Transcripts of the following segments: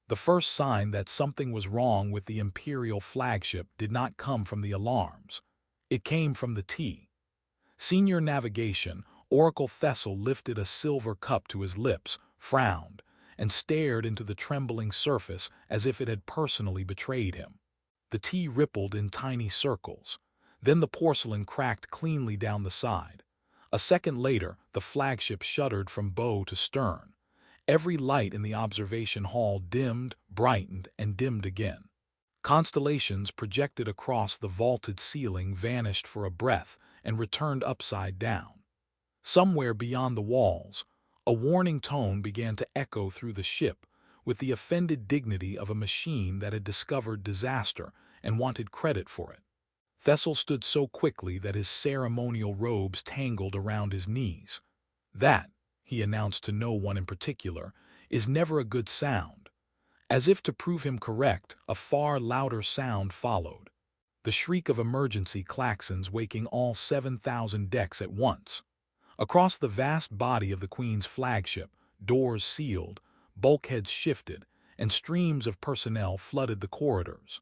The first sign that something was wrong with the Imperial flagship did not come from the alarms. It came from the tea. Senior Navigation, Oracle Thessel lifted a silver cup to his lips, frowned, and stared into the trembling surface as if it had personally betrayed him. The tea rippled in tiny circles. Then the porcelain cracked cleanly down the side. A second later, the flagship shuddered from bow to stern. Every light in the observation hall dimmed, brightened, and dimmed again. Constellations projected across the vaulted ceiling vanished for a breath and returned upside down. Somewhere beyond the walls, a warning tone began to echo through the ship, with the offended dignity of a machine that had discovered disaster and wanted credit for it. Thessel stood so quickly that his ceremonial robes tangled around his knees. "That," he announced to no one in particular, "is never a good sound." As if to prove him correct, a far louder sound followed. The shriek of emergency klaxons waking all 7,000 decks at once. Across the vast body of the Queen's flagship, doors sealed, bulkheads shifted, and streams of personnel flooded the corridors.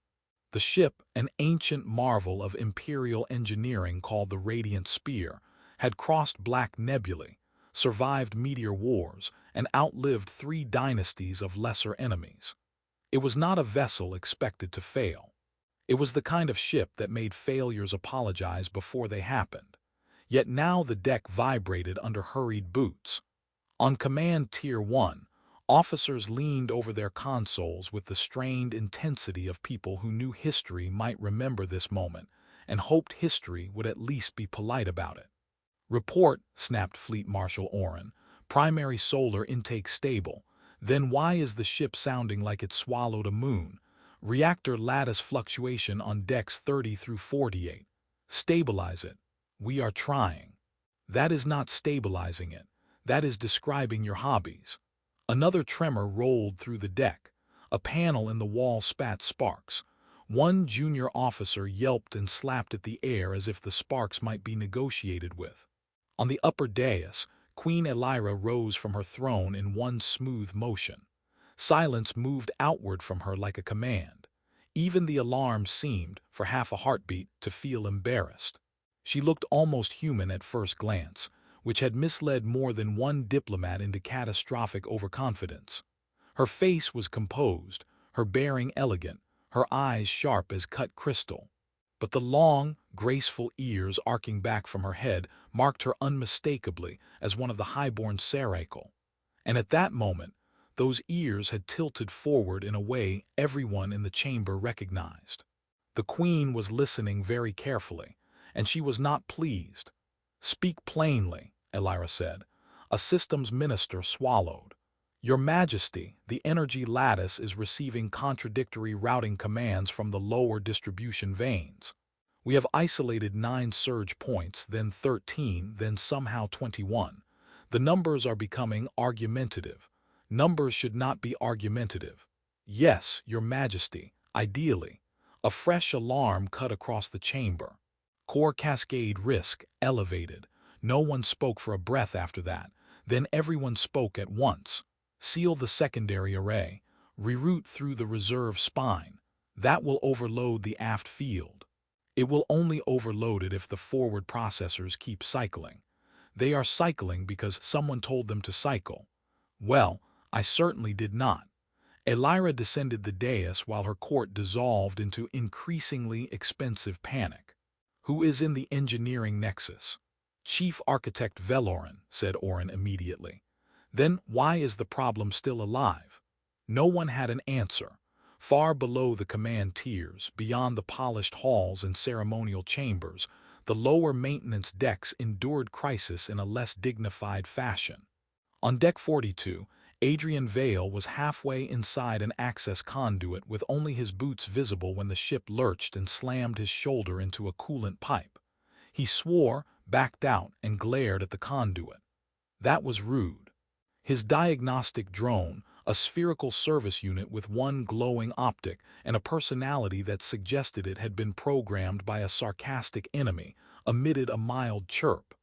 The ship, an ancient marvel of Imperial engineering called the Radiant Spear, had crossed black nebulae, survived meteor wars, and outlived 3 dynasties of lesser enemies. It was not a vessel expected to fail. It was the kind of ship that made failures apologize before they happened. Yet now the deck vibrated under hurried boots. On Command Tier 1, officers leaned over their consoles with the strained intensity of people who knew history might remember this moment and hoped history would at least be polite about it. "Report," snapped Fleet Marshal Oren. "Primary solar intake stable. Then why is the ship sounding like it swallowed a moon? Reactor lattice fluctuation on decks 30 through 48. Stabilize it." "We are trying." "That is not stabilizing it. That is describing your hobbies." Another tremor rolled through the deck. A panel in the wall spat sparks. One junior officer yelped and slapped at the air as if the sparks might be negotiated with. On the upper dais, Queen Elira rose from her throne in one smooth motion. Silence moved outward from her like a command. Even the alarm seemed, for half a heartbeat, to feel embarrassed. She looked almost human at first glance, which had misled more than one diplomat into catastrophic overconfidence. Her face was composed, her bearing elegant, her eyes sharp as cut crystal. But the long, graceful ears arcing back from her head marked her unmistakably as one of the highborn Seracle. And at that moment, those ears had tilted forward in a way everyone in the chamber recognized. The Queen was listening very carefully, and she was not pleased. "Speak plainly," Elira said. A systems minister swallowed. "Your Majesty, the energy lattice is receiving contradictory routing commands from the lower distribution vanes. We have isolated 9 surge points, then 13, then somehow 21. The numbers are becoming argumentative. Numbers should not be argumentative." "Yes, Your Majesty, ideally." A fresh alarm cut across the chamber. Core cascade risk elevated. No one spoke for a breath after that. Then everyone spoke at once. "Seal the secondary array. Reroute through the reserve spine. That will overload the aft field." "It will only overload it if the forward processors keep cycling." "They are cycling because someone told them to cycle." "Well, I certainly did not." Elira descended the dais while her court dissolved into increasingly expensive panic. "Who is in the engineering nexus?" "Chief Architect Velorin," said Oren immediately. "Then why is the problem still alive?" No one had an answer. Far below the command tiers, beyond the polished halls and ceremonial chambers, the lower maintenance decks endured crisis in a less dignified fashion. On deck 42, Adrian Vale was halfway inside an access conduit with only his boots visible when the ship lurched and slammed his shoulder into a coolant pipe. He swore, backed out, and glared at the conduit. That was rude. His diagnostic drone, a spherical service unit with one glowing optic and a personality that suggested it had been programmed by a sarcastic enemy, emitted a mild chirp.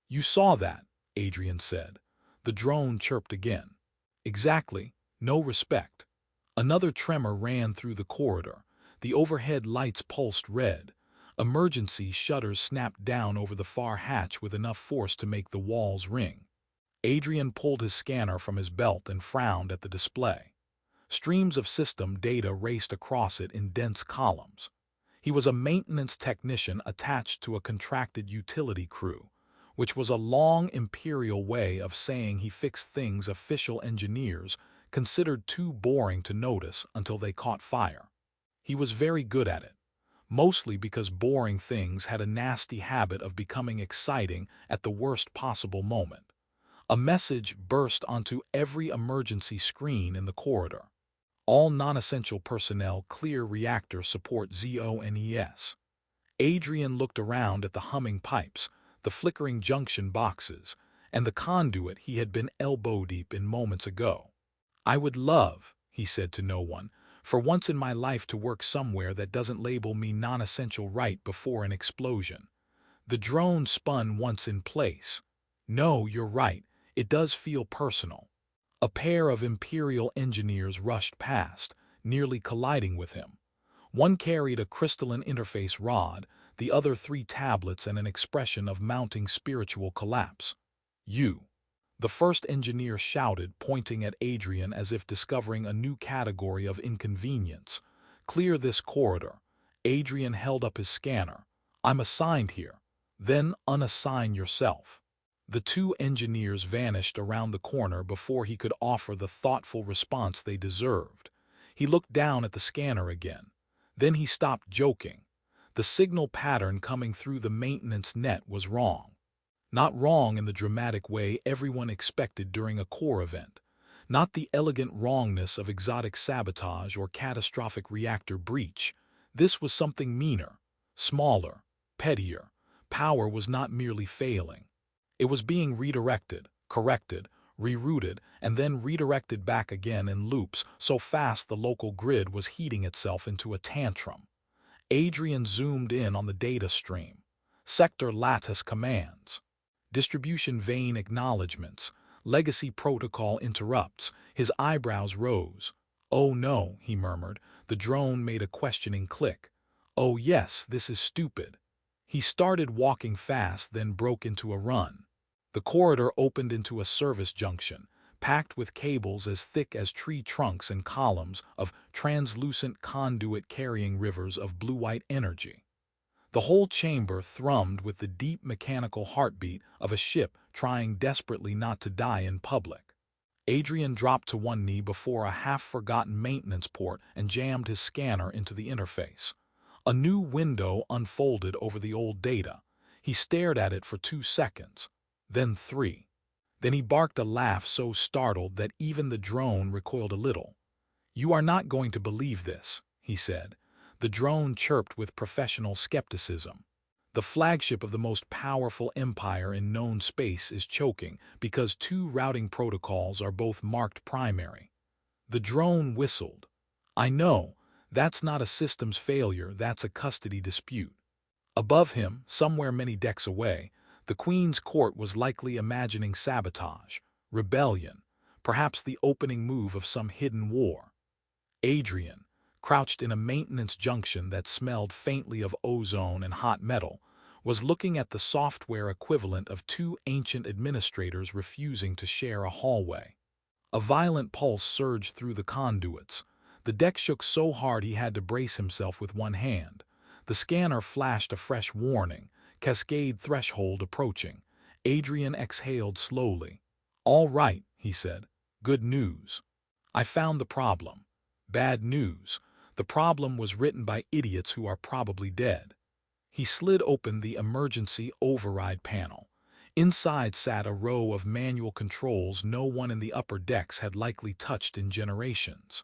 "You saw that," Adrian said. The drone chirped again. "Exactly. No respect." Another tremor ran through the corridor. The overhead lights pulsed red. Emergency shutters snapped down over the far hatch with enough force to make the walls ring. Adrian pulled his scanner from his belt and frowned at the display. Streams of system data raced across it in dense columns. He was a maintenance technician attached to a contracted utility crew, which was a long imperial way of saying he fixed things official engineers considered too boring to notice until they caught fire. He was very good at it, mostly because boring things had a nasty habit of becoming exciting at the worst possible moment. A message burst onto every emergency screen in the corridor. All non-essential personnel clear reactor support ZONES. Adrian looked around at the humming pipes, the flickering junction boxes, and the conduit he had been elbow-deep in moments ago. I would love, he said to no one, for once in my life to work somewhere that doesn't label me non-essential right before an explosion. The drone spun once in place. No, you're right, it does feel personal. A pair of Imperial engineers rushed past, nearly colliding with him. One carried a crystalline interface rod, the other 3 tablets and an expression of mounting spiritual collapse. You. The first engineer shouted, pointing at Adrian as if discovering a new category of inconvenience. Clear this corridor. Adrian held up his scanner. I'm assigned here. Then unassign yourself. The 2 engineers vanished around the corner before he could offer the thoughtful response they deserved. He looked down at the scanner again. Then he stopped joking. The signal pattern coming through the maintenance net was wrong. Not wrong in the dramatic way everyone expected during a core event. Not the elegant wrongness of exotic sabotage or catastrophic reactor breach. This was something meaner, smaller, pettier. Power was not merely failing. It was being redirected, corrected, rerouted, and then redirected back again in loops so fast the local grid was heating itself into a tantrum. Adrian zoomed in on the data stream. Sector lattice commands. Distribution vein acknowledgements. Legacy protocol interrupts. His eyebrows rose. Oh no, he murmured. The drone made a questioning click. Oh yes, this is stupid. He started walking fast, then broke into a run. The corridor opened into a service junction, packed with cables as thick as tree trunks and columns of translucent conduit carrying rivers of blue-white energy. The whole chamber thrummed with the deep mechanical heartbeat of a ship trying desperately not to die in public. Adrian dropped to one knee before a half-forgotten maintenance port and jammed his scanner into the interface. A new window unfolded over the old data. He stared at it for 2 seconds, then 3. Then he barked a laugh so startled that even the drone recoiled a little. You are not going to believe this, he said. The drone chirped with professional skepticism. The flagship of the most powerful empire in known space is choking because 2 routing protocols are both marked primary. The drone whistled. I know, that's not a systems failure, that's a custody dispute. Above him, somewhere many decks away, the Queen's court was likely imagining sabotage, rebellion, perhaps the opening move of some hidden war. Adrian, crouched in a maintenance junction that smelled faintly of ozone and hot metal, was looking at the software equivalent of 2 ancient administrators refusing to share a hallway. A violent pulse surged through the conduits. The deck shook so hard he had to brace himself with one hand. The scanner flashed a fresh warning, cascade threshold approaching. Adrian exhaled slowly. All right, he said. Good news. I found the problem. Bad news. The problem was written by idiots who are probably dead. He slid open the emergency override panel. Inside sat a row of manual controls no one in the upper decks had likely touched in generations.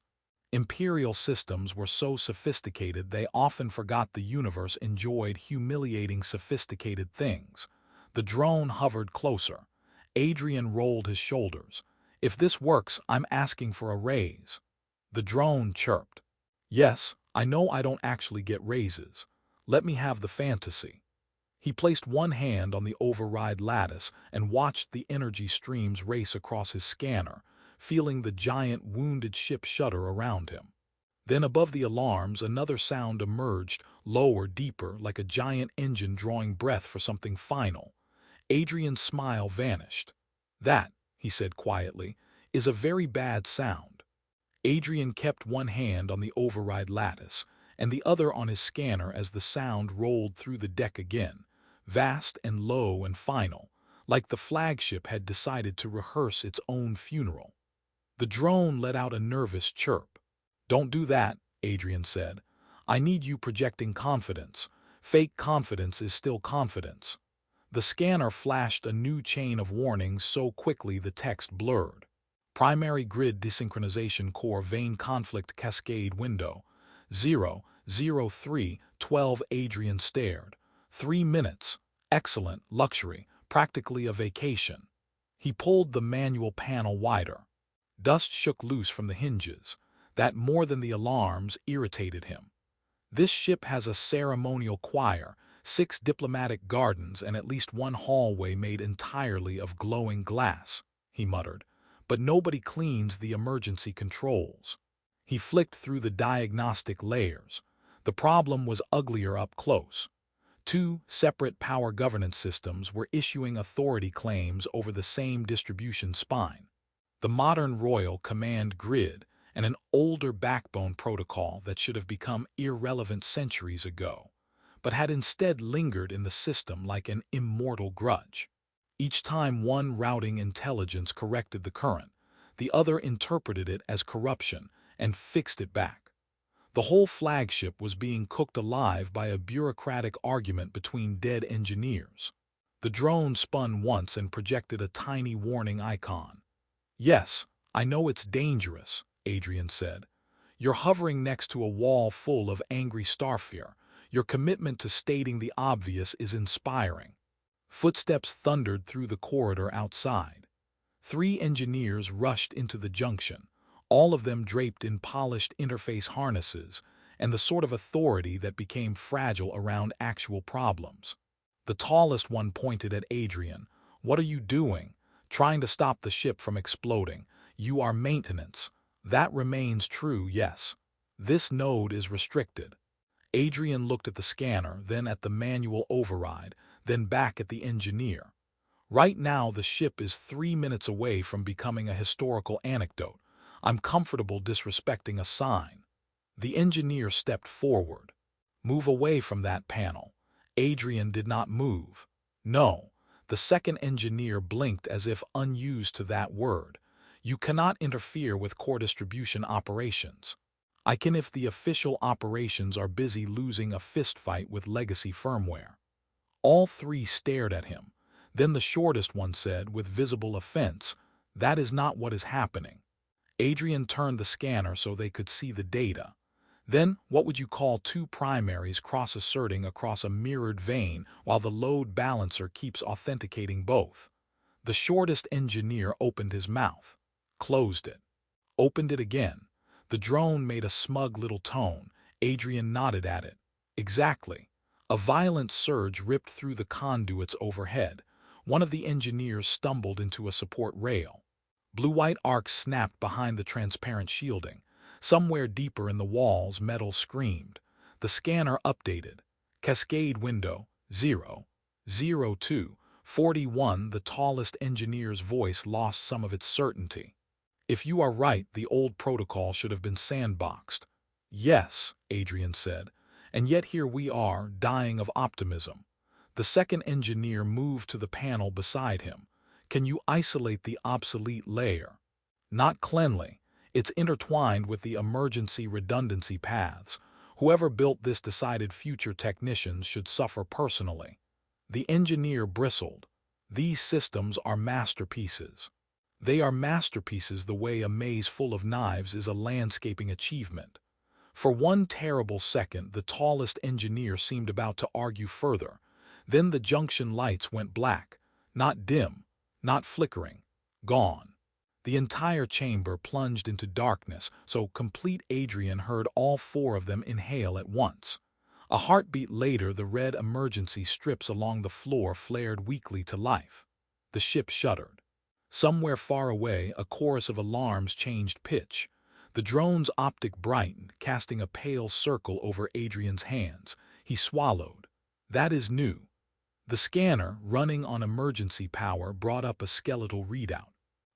Imperial systems were so sophisticated they often forgot the universe enjoyed humiliating sophisticated things. The drone hovered closer. Adrian rolled his shoulders. If this works, I'm asking for a raise. The drone chirped. Yes, I know I don't actually get raises. Let me have the fantasy. He placed one hand on the override lattice and watched the energy streams race across his scanner, feeling the giant wounded ship shudder around him. Then above the alarms, another sound emerged, lower, deeper, like a giant engine drawing breath for something final. Adrian's smile vanished. "That," he said quietly, "is a very bad sound." Adrian kept one hand on the override lattice and the other on his scanner as the sound rolled through the deck again, vast and low and final, like the flagship had decided to rehearse its own funeral. The drone let out a nervous chirp. "Don't do that," Adrian said. "I need you projecting confidence. Fake confidence is still confidence." The scanner flashed a new chain of warnings so quickly the text blurred. Primary grid desynchronization core vein conflict cascade window. 0:03:12. Adrian stared. 3 minutes. Excellent, luxury, practically a vacation. He pulled the manual panel wider. Dust shook loose from the hinges. That more than the alarms irritated him. "This ship has a ceremonial choir, 6 diplomatic gardens, and at least one hallway made entirely of glowing glass," he muttered. "But nobody cleans the emergency controls." He flicked through the diagnostic layers. The problem was uglier up close. 2 separate power governance systems were issuing authority claims over the same distribution spine. The modern Royal Command Grid and an older backbone protocol that should have become irrelevant centuries ago, but had instead lingered in the system like an immortal grudge. Each time one routing intelligence corrected the current, the other interpreted it as corruption and fixed it back. The whole flagship was being cooked alive by a bureaucratic argument between dead engineers. The drone spun once and projected a tiny warning icon. "Yes, I know it's dangerous," Adrian said. "You're hovering next to a wall full of angry starfare. Your commitment to stating the obvious is inspiring." Footsteps thundered through the corridor outside. 3 engineers rushed into the junction, all of them draped in polished interface harnesses and the sort of authority that became fragile around actual problems. The tallest one pointed at Adrian. "What are you doing?" "Trying to stop the ship from exploding. You are maintenance." "That remains true, yes." "This node is restricted." Adrian looked at the scanner, then at the manual override, then back at the engineer. "Right now the ship is 3 minutes away from becoming a historical anecdote. I'm comfortable disrespecting a sign." The engineer stepped forward. "Move away from that panel." Adrian did not move. "No." The second engineer blinked as if unused to that word. "You cannot interfere with core distribution operations." "I can if the official operations are busy losing a fistfight with legacy firmware." All 3 stared at him. Then the shortest one said, with visible offense, "That is not what is happening." Adrian turned the scanner so they could see the data. "Then what would you call 2 primaries cross-asserting across a mirrored vein while the load balancer keeps authenticating both?" The shortest engineer opened his mouth, closed it, opened it again. The drone made a smug little tone. Adrian nodded at it. "Exactly." A violent surge ripped through the conduits overhead. One of the engineers stumbled into a support rail. Blue-white arcs snapped behind the transparent shielding. Somewhere deeper in the walls, metal screamed. The scanner updated. Cascade window, 0:02:41. The tallest engineer's voice lost some of its certainty. "If you are right, the old protocol should have been sandboxed." "Yes," Adrian said. "And yet here we are, dying of optimism." The second engineer moved to the panel beside him. "Can you isolate the obsolete layer?" "Not cleanly. It's intertwined with the emergency redundancy paths. Whoever built this decided future technicians should suffer personally." The engineer bristled. "These systems are masterpieces." "They are masterpieces the way a maze full of knives is a landscaping achievement." For one terrible second, the tallest engineer seemed about to argue further. Then the junction lights went black. Not dim, not flickering. Gone. The entire chamber plunged into darkness, so complete Adrian heard all 4 of them inhale at once. A heartbeat later, the red emergency strips along the floor flared weakly to life. The ship shuddered. Somewhere far away, a chorus of alarms changed pitch. The drone's optic brightened, casting a pale circle over Adrian's hands. He swallowed. That is new. The scanner, running on emergency power, brought up a skeletal readout.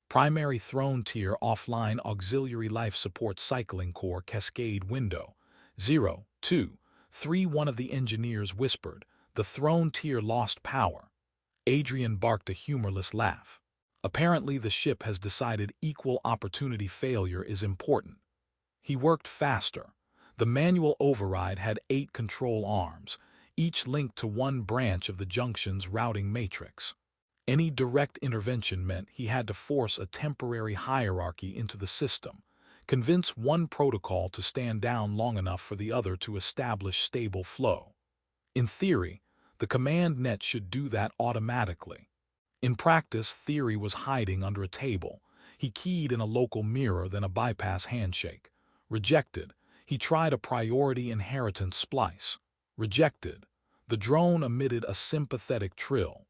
Primary throne tier offline auxiliary life support cycling core cascade window. 0, 2, 3. One of the engineers whispered. The throne tier lost power. Adrian barked a humorless laugh. Apparently the ship has decided equal opportunity failure is important. He worked faster. The manual override had 8 control arms, each linked to one branch of the junction's routing matrix. Any direct intervention meant he had to force a temporary hierarchy into the system, convince one protocol to stand down long enough for the other to establish stable flow. In theory, the command net should do that automatically. In practice, theory was hiding under a table. He keyed in a local mirror, then a bypass handshake. Rejected. He tried a priority inheritance splice. Rejected. The drone emitted a sympathetic trill.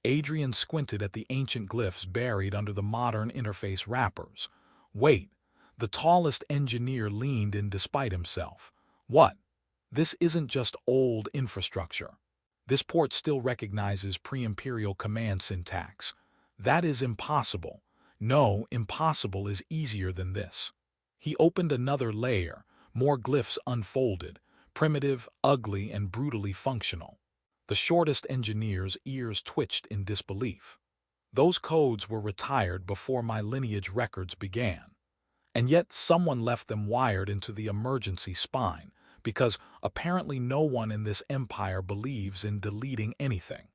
Adrian squinted at the ancient glyphs buried under the modern interface wrappers. Wait. The tallest engineer leaned in despite himself. What? This isn't just old infrastructure. This port still recognizes pre-imperial command syntax. That is impossible. No, impossible is easier than this. He opened another layer, more glyphs unfolded, primitive, ugly, and brutally functional. The shortest engineer's ears twitched in disbelief. Those codes were retired before my lineage records began. And yet someone left them wired into the emergency spine, because apparently no one in this empire believes in deleting anything.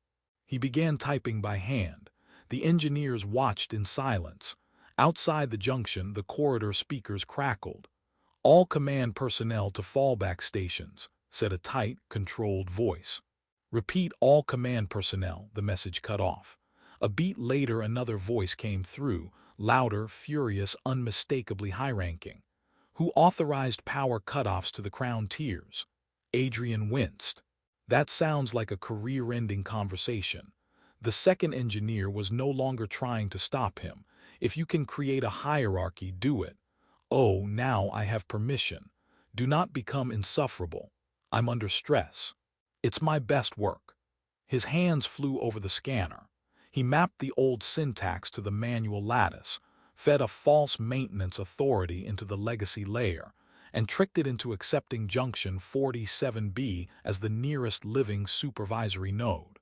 He began typing by hand. The engineers watched in silence. Outside the junction, the corridor speakers crackled. "All command personnel to fallback stations," said a tight, controlled voice. "Repeat, all command personnel," the message cut off. A beat later another voice came through, louder, furious, unmistakably high-ranking. "Who authorized power cutoffs to the crown tiers?" Adrian winced. That sounds like a career-ending conversation. The second engineer was no longer trying to stop him. "If you can create a hierarchy, do it." "Oh, now I have permission. Do not become insufferable. I'm under stress. It's my best work." His hands flew over the scanner. He mapped the old syntax to the manual lattice, fed a false maintenance authority into the legacy layer, and tricked it into accepting junction 47B as the nearest living supervisory node.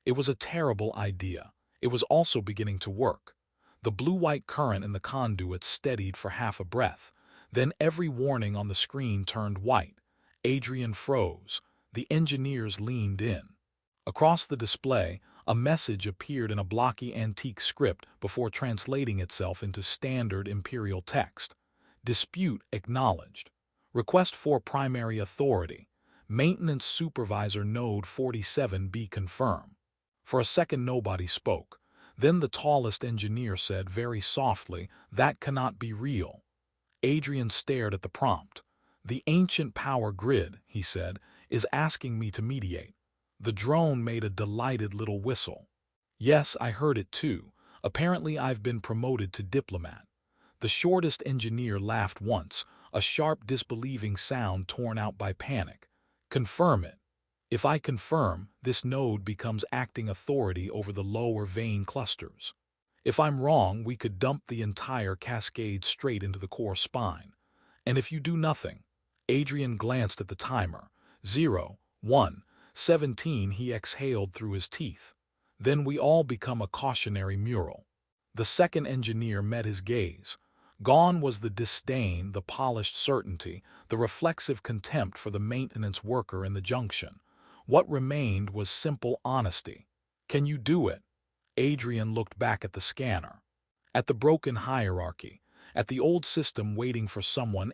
It was a terrible idea. It was also beginning to work. The blue-white current in the conduit steadied for half a breath. Then every warning on the screen turned white. Adrian froze. The engineers leaned in. Across the display, a message appeared in a blocky antique script before translating itself into standard imperial text. Dispute acknowledged. Request for primary authority. Maintenance supervisor node 47B confirm. For a second nobody spoke. Then the tallest engineer said very softly, "That cannot be real." Adrian stared at the prompt. "The ancient power grid," he said, "is asking me to mediate." The drone made a delighted little whistle. "Yes, I heard it too. Apparently I've been promoted to diplomat." The shortest engineer laughed once, a sharp disbelieving sound torn out by panic. "Confirm it." "If I confirm, this node becomes acting authority over the lower vein clusters. If I'm wrong, we could dump the entire cascade straight into the core spine. And if you do nothing." Adrian glanced at the timer. 0, 1, 17. He exhaled through his teeth. "Then we all become a cautionary mural." The second engineer met his gaze. Gone was the disdain, the polished certainty, the reflexive contempt for the maintenance worker in the junction. What remained was simple honesty. "Can you do it?" Adrian looked back at the scanner. At the broken hierarchy. At the old system waiting for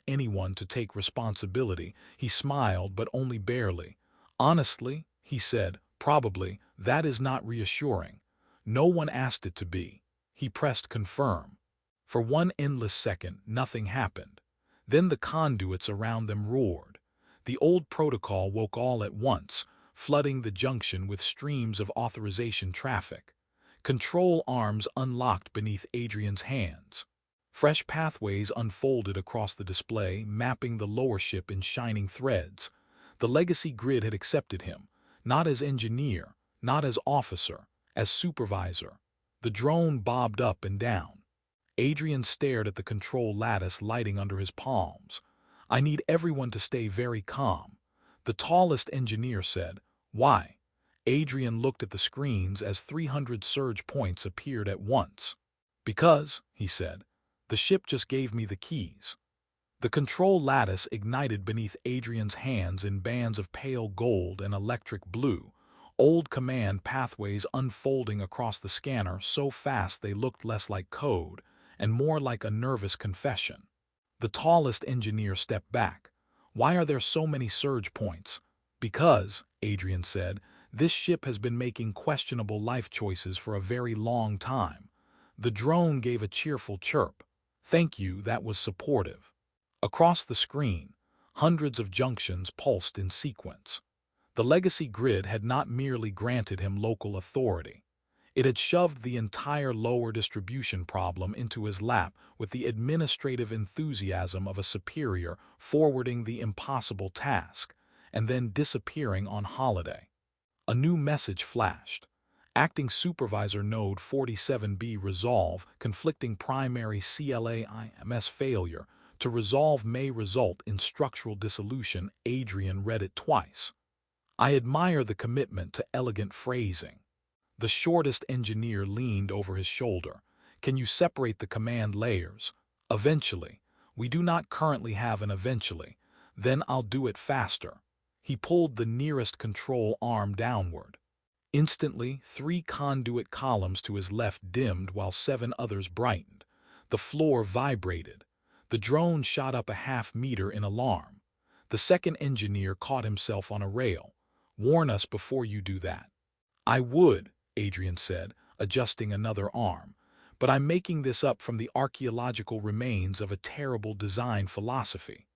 anyone to take responsibility. He smiled, but only barely. "Honestly," he said, "probably, that is not reassuring. No one asked it to be." He pressed confirm. For one endless second, nothing happened. Then the conduits around them roared. The old protocol woke all at once, flooding the junction with streams of authorization traffic. Control arms unlocked beneath Adrian's hands. Fresh pathways unfolded across the display, mapping the lower ship in shining threads. The legacy grid had accepted him, not as engineer, not as officer, as supervisor. The drone bobbed up and down. Adrian stared at the control lattice lighting under his palms. "I need everyone to stay very calm," the tallest engineer said. "Why?" Adrian looked at the screens as 300 surge points appeared at once. "Because," he said, "the ship just gave me the keys." The control lattice ignited beneath Adrian's hands in bands of pale gold and electric blue, old command pathways unfolding across the scanner so fast they looked less like code and more like a nervous confession. The tallest engineer stepped back. "Why are there so many surge points?" "Because," Adrian said, "this ship has been making questionable life choices for a very long time." The drone gave a cheerful chirp. "Thank you, that was supportive." Across the screen, hundreds of junctions pulsed in sequence. The legacy grid had not merely granted him local authority. It had shoved the entire lower distribution problem into his lap with the administrative enthusiasm of a superior forwarding the impossible task and then disappearing on holiday. A new message flashed. Acting Supervisor Node 47B resolve conflicting primary CLAIMS failure to resolve may result in structural dissolution. Adrian read it twice. "I admire the commitment to elegant phrasing." The shortest engineer leaned over his shoulder. "Can you separate the command layers?" "Eventually. We do not currently have an eventually. Then I'll do it faster." He pulled the nearest control arm downward. Instantly, 3 conduit columns to his left dimmed while 7 others brightened. The floor vibrated. The drone shot up a half-meter in alarm. The second engineer caught himself on a rail. "Warn us before you do that." "I would," Adrian said, adjusting another arm, "but I'm making this up from the archaeological remains of a terrible design philosophy."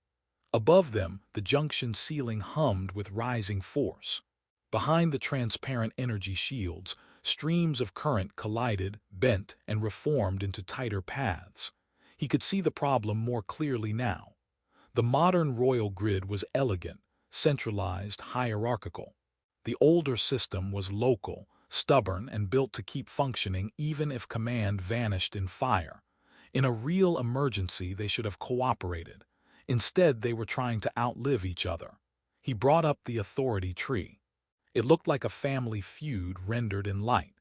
Above them, the junction ceiling hummed with rising force. Behind the transparent energy shields, streams of current collided, bent, and reformed into tighter paths. He could see the problem more clearly now. The modern royal grid was elegant, centralized, hierarchical. The older system was local, stubborn, and built to keep functioning even if command vanished in fire. In a real emergency, they should have cooperated. Instead, they were trying to outlive each other. He brought up the authority tree. It looked like a family feud rendered in light.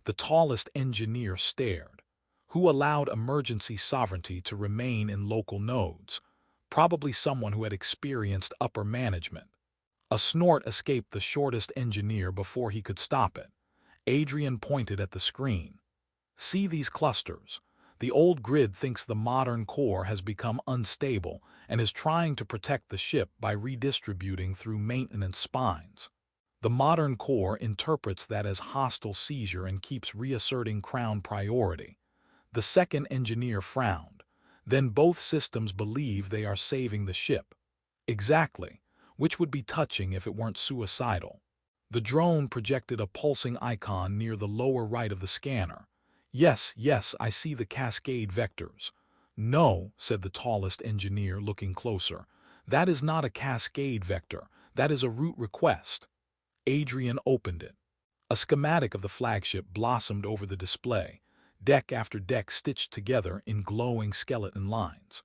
The tallest engineer stared. Who allowed emergency sovereignty to remain in local nodes? Probably someone who had experienced upper management. A snort escaped the shortest engineer before he could stop it. Adrian pointed at the screen. "See these clusters? The old grid thinks the modern core has become unstable and is trying to protect the ship by redistributing through maintenance spines. The modern core interprets that as hostile seizure and keeps reasserting crown priority." The second engineer frowned. "Then both systems believe they are saving the ship." "Exactly. Which would be touching if it weren't suicidal." The drone projected a pulsing icon near the lower right of the scanner. Yes, I see the cascade vectors." "No," said the tallest engineer, looking closer. "That is not a cascade vector. That is a route request." Adrian opened it. A schematic of the flagship blossomed over the display, deck after deck stitched together in glowing skeleton lines.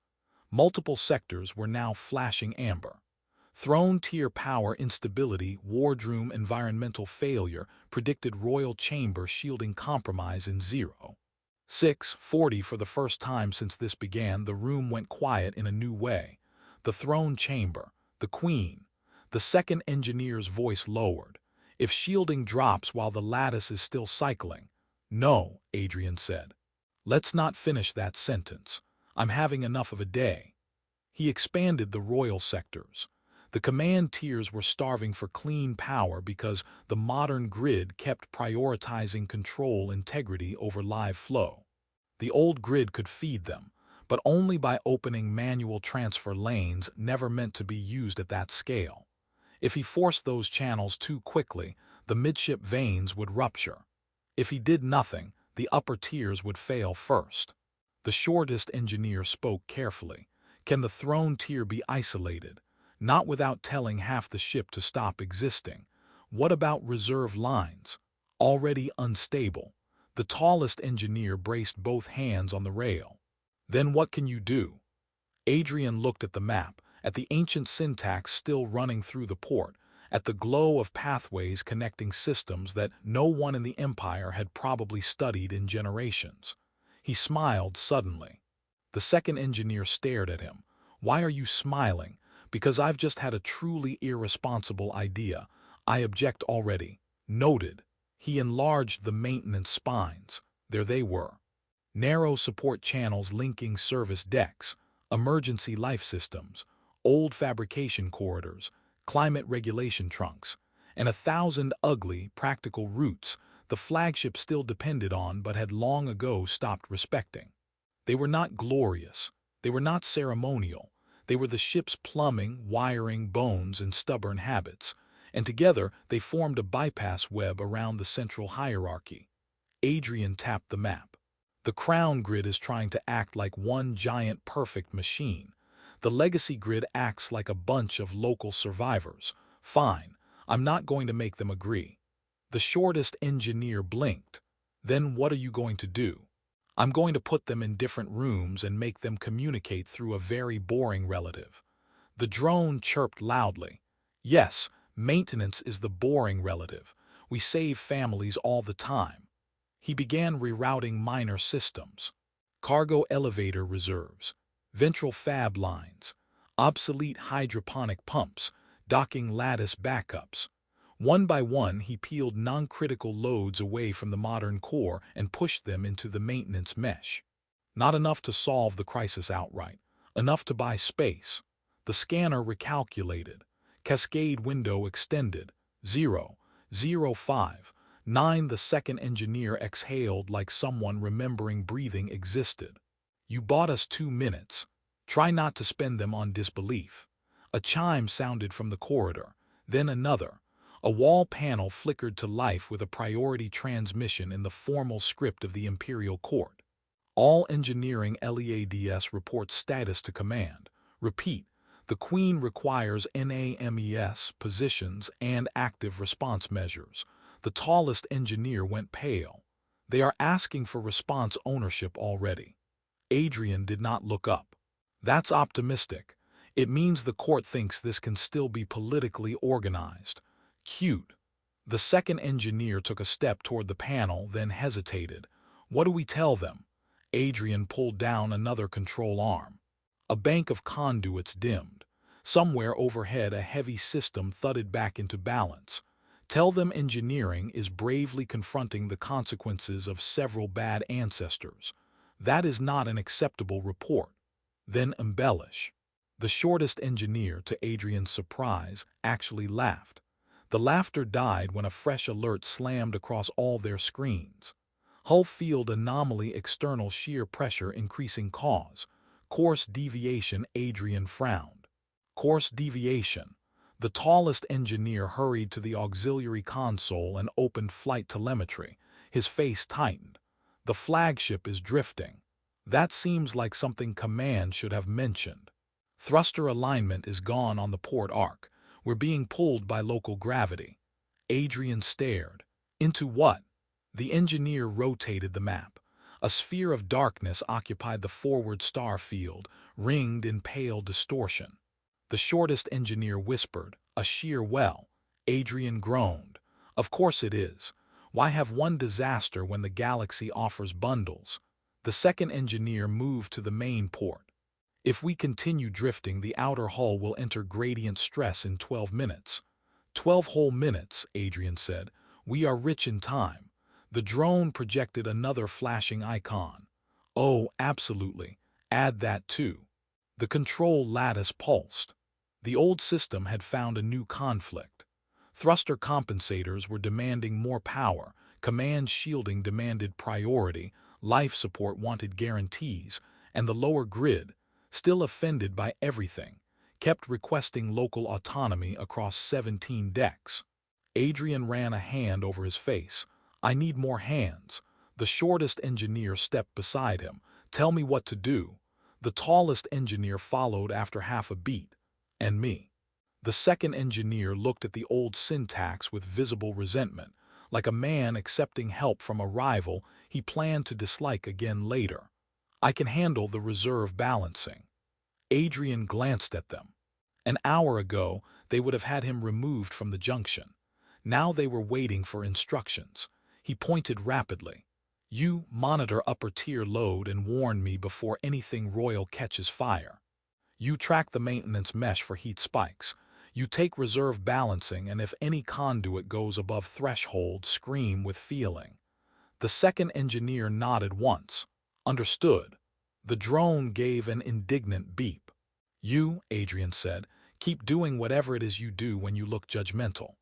Multiple sectors were now flashing amber. Throne tier power instability, wardroom environmental failure, predicted royal chamber shielding compromise in 0:40. For the first time since this began, the room went quiet in a new way. The throne chamber, the queen. The second engineer's voice lowered. "If shielding drops while the lattice is still cycling." "No," Adrian said. "Let's not finish that sentence. I'm having enough of a day." He expanded the royal sectors. The command tiers were starving for clean power because the modern grid kept prioritizing control integrity over live flow. The old grid could feed them, but only by opening manual transfer lanes never meant to be used at that scale. If he forced those channels too quickly, the midship veins would rupture. If he did nothing, the upper tiers would fail first. The shortest engineer spoke carefully. Can the throne tier be isolated? Not without telling half the ship to stop existing. What about reserve lines? Already unstable. The tallest engineer braced both hands on the rail. Then what can you do? Adrian looked at the map, at the ancient syntax still running through the port, at the glow of pathways connecting systems that no one in the Empire had probably studied in generations. He smiled suddenly. The second engineer stared at him. Why are you smiling? Because I've just had a truly irresponsible idea. I object already. Noted. He enlarged the maintenance spines. There they were. Narrow support channels linking service decks, emergency life systems, old fabrication corridors, climate regulation trunks, and 1,000 ugly, practical routes the flagship still depended on but had long ago stopped respecting. They were not glorious. They were not ceremonial. They were the ship's plumbing, wiring, bones, and stubborn habits, and together they formed a bypass web around the central hierarchy. Adrian tapped the map. The crown grid is trying to act like one giant perfect machine. The legacy grid acts like a bunch of local survivors. Fine, I'm not going to make them agree. The shortest engineer blinked. Then what are you going to do? I'm going to put them in different rooms and make them communicate through a very boring relative. The drone chirped loudly. Yes, maintenance is the boring relative. We save families all the time. He began rerouting minor systems. Cargo elevator reserves, ventral fab lines, obsolete hydroponic pumps, docking lattice backups. One by one, he peeled non-critical loads away from the modern core and pushed them into the maintenance mesh. Not enough to solve the crisis outright, enough to buy space. The scanner recalculated. Cascade window extended. 0.05. 9. The second engineer exhaled like someone remembering breathing existed. You bought us 2 minutes. Try not to spend them on disbelief. A chime sounded from the corridor, then another. A wall panel flickered to life with a priority transmission in the formal script of the Imperial Court. All engineering LEADS report status to command. Repeat, the Queen requires NAMES positions and active response measures. The tallest engineer went pale. They are asking for response ownership already. Adrian did not look up. That's optimistic. It means the court thinks this can still be politically organized. Cute. The second engineer took a step toward the panel, then hesitated. What do we tell them? Adrian pulled down another control arm. A bank of conduits dimmed. Somewhere overhead a heavy system thudded back into balance. Tell them engineering is bravely confronting the consequences of several bad ancestors. That is not an acceptable report. Then embellish. The shortest engineer, to Adrian's surprise, actually laughed. The laughter died when a fresh alert slammed across all their screens. Hull field anomaly, external shear pressure increasing cause. Course deviation. Adrian frowned. Course deviation. The tallest engineer hurried to the auxiliary console and opened flight telemetry. His face tightened. The flagship is drifting. That seems like something command should have mentioned. Thruster alignment is gone on the port arc. We're being pulled by local gravity. Adrian stared. Into what? The engineer rotated the map. A sphere of darkness occupied the forward star field, ringed in pale distortion. The shortest engineer whispered, a sheer well. Adrian groaned. Of course it is. Why have one disaster when the galaxy offers bundles? The second engineer moved to the main port. If we continue drifting, the outer hull will enter gradient stress in 12 minutes. 12 whole minutes, Adrian said. We are rich in time. The drone projected another flashing icon. Oh, absolutely. Add that too. The control lattice pulsed. The old system had found a new conflict. Thruster compensators were demanding more power, command shielding demanded priority, life support wanted guarantees, and the lower grid, still offended by everything, kept requesting local autonomy across 17 decks. Adrian ran a hand over his face. I need more hands. The shortest engineer stepped beside him. Tell me what to do. The tallest engineer followed after half a beat. And me. The second engineer looked at the old syntax with visible resentment, like a man accepting help from a rival he planned to dislike again later. I can handle the reserve balancing. Adrian glanced at them. An hour ago, they would have had him removed from the junction. Now they were waiting for instructions. He pointed rapidly. You monitor upper tier load and warn me before anything royal catches fire. You track the maintenance mesh for heat spikes. You take reserve balancing, and if any conduit goes above threshold, scream with feeling. The second engineer nodded once. Understood. The drone gave an indignant beep. You, Adrian said, keep doing whatever it is you do when you look judgmental.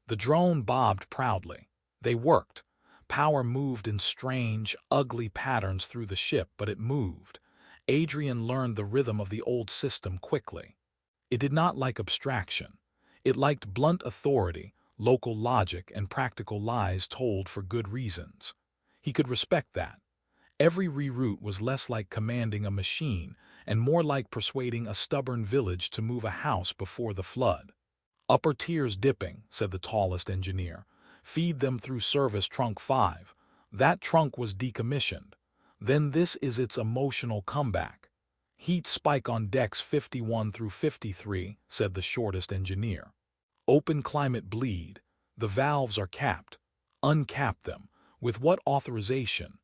The drone bobbed proudly. They worked. Power moved in strange, ugly patterns through the ship, but it moved. Adrian learned the rhythm of the old system quickly. It did not like abstraction. It liked blunt authority, local logic, and practical lies told for good reasons. He could respect that. Every reroute was less like commanding a machine and more like persuading a stubborn village to move a house before the flood. Upper tiers dipping, said the tallest engineer. Feed them through service trunk 5. That trunk was decommissioned. Then this is its emotional comeback. Heat spike on decks 51 through 53, said the shortest engineer. Open climate bleed. The valves are capped. Uncap them. With what authorization?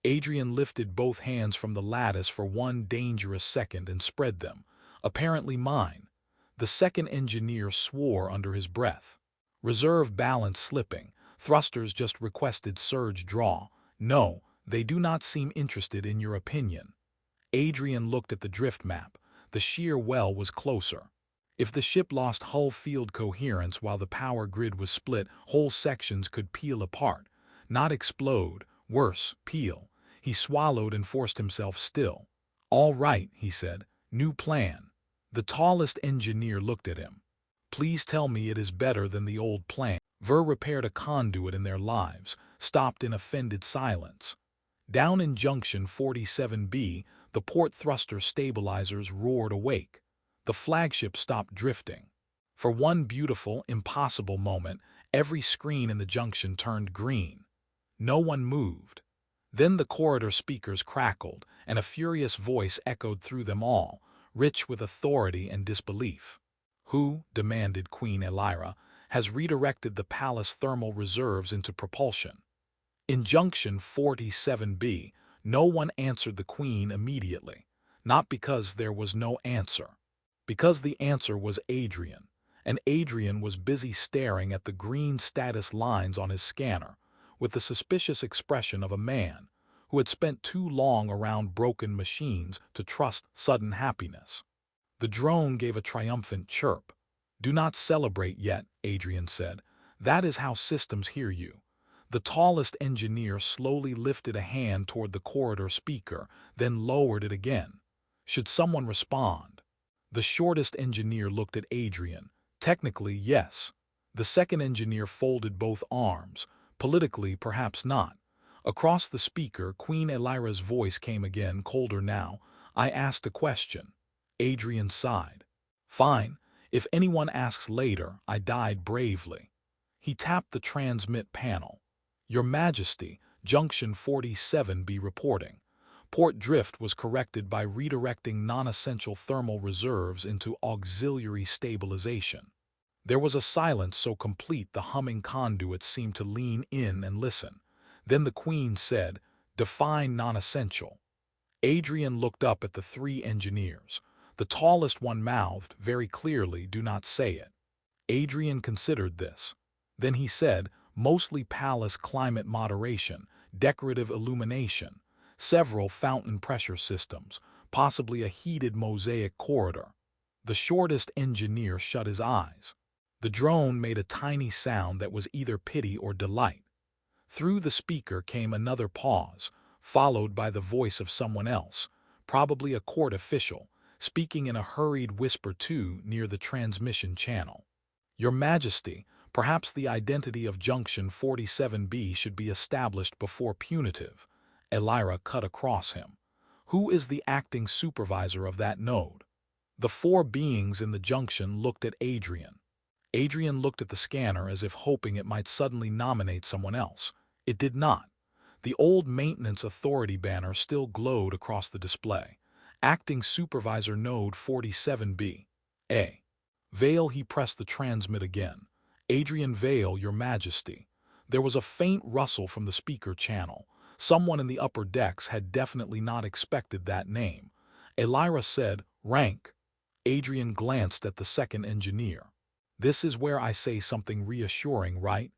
Adrian lifted both hands from the lattice for one dangerous second and spread them. Apparently mine. The second engineer swore under his breath. Reserve balance slipping. Thrusters just requested surge draw. No, they do not seem interested in your opinion. Adrian looked at the drift map. The shear well was closer. If the ship lost hull field coherence while the power grid was split, whole sections could peel apart. Not explode. Worse, peel. He swallowed and forced himself still. All right, he said. New plan. The tallest engineer looked at him. Please tell me it is better than the old plan. Ver repaired a conduit in their lives, stopped in offended silence. Down in junction 47B, the port thruster stabilizers roared awake. The flagship stopped drifting. For one beautiful, impossible moment, every screen in the junction turned green. No one moved. Then the corridor speakers crackled, and a furious voice echoed through them all, rich with authority and disbelief. Who, demanded Queen Elira, has redirected the palace thermal reserves into propulsion? In junction 47B, no one answered the Queen immediately, not because there was no answer. Because the answer was Adrian, and Adrian was busy staring at the green status lines on his scanner, with the suspicious expression of a man who had spent too long around broken machines to trust sudden happiness. The drone gave a triumphant chirp. Do not celebrate yet, Adrian said. That is how systems hear you. The tallest engineer slowly lifted a hand toward the corridor speaker, then lowered it again. Should someone respond? The shortest engineer looked at Adrian. Technically, yes. The second engineer folded both arms. Politically, perhaps not. Across the speaker, Queen Elira's voice came again, colder now. I asked a question. Adrian sighed. Fine. If anyone asks later, I died bravely. He tapped the transmit panel. Your Majesty, Junction 47B reporting. Port drift was corrected by redirecting non-essential thermal reserves into auxiliary stabilization. There was a silence so complete the humming conduits seemed to lean in and listen. Then the Queen said, Define non-essential. Adrian looked up at the three engineers. The tallest one mouthed, very clearly, do not say it. Adrian considered this. Then he said, mostly palace climate moderation, decorative illumination, several fountain pressure systems, possibly a heated mosaic corridor. The shortest engineer shut his eyes. The drone made a tiny sound that was either pity or delight. Through the speaker came another pause, followed by the voice of someone else, probably a court official, speaking in a hurried whisper too near the transmission channel. Your Majesty, Perhaps the identity of Junction 47B should be established before punitive. Elira cut across him. Who is the acting supervisor of that node? The four beings in the junction looked at Adrian. Adrian looked at the scanner as if hoping it might suddenly nominate someone else. It did not. The old Maintenance Authority banner still glowed across the display. Acting Supervisor Node 47B. A. Vale. He pressed the transmit again. Adrian Vale, Your Majesty. There was a faint rustle from the speaker channel. Someone in the upper decks had definitely not expected that name. Elira said, "Rank." Adrian glanced at the second engineer. "This is where I say something reassuring, right?"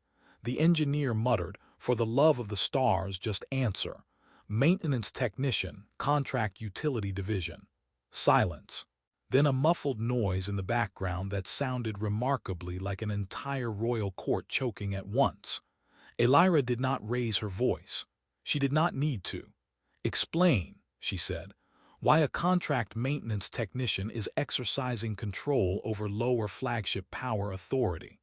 The engineer muttered, "For the love of the stars, just answer." "Maintenance Technician, Contract Utility Division." Silence. Then a muffled noise in the background that sounded remarkably like an entire royal court choking at once. Elira did not raise her voice. She did not need to. "Explain," she said, "why a contract maintenance technician is exercising control over lower flagship power authority."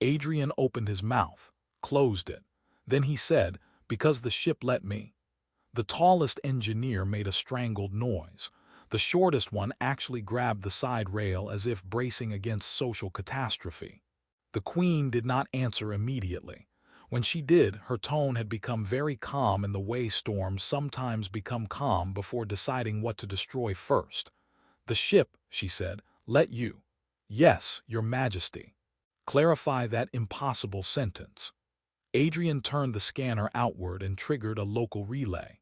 Adrian opened his mouth, closed it. Then he said, "Because the ship let me." The tallest engineer made a strangled noise. The shortest one actually grabbed the side rail as if bracing against social catastrophe. The Queen did not answer immediately. When she did, her tone had become very calm in the way storms sometimes become calm before deciding what to destroy first. "The ship," she said, "let you." "Yes, Your Majesty." "Clarify that impossible sentence." Adrian turned the scanner outward and triggered a local relay.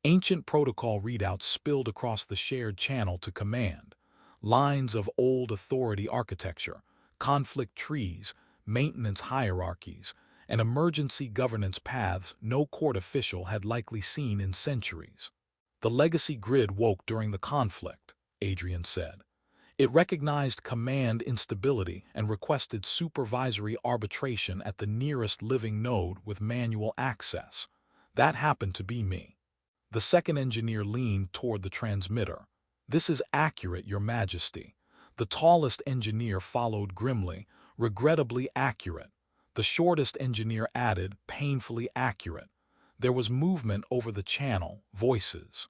Ancient protocol readouts spilled across the shared channel to command. Lines of old authority architecture, conflict trees, maintenance hierarchies, and emergency governance paths no court official had likely seen in centuries. "The legacy grid woke during the conflict," Adrian said. "It recognized command instability and requested supervisory arbitration at the nearest living node with manual access. That happened to be me." The second engineer leaned toward the transmitter. "This is accurate, Your Majesty." The tallest engineer followed grimly, "Regrettably accurate." The shortest engineer added, "Painfully accurate." There was movement over the channel, voices.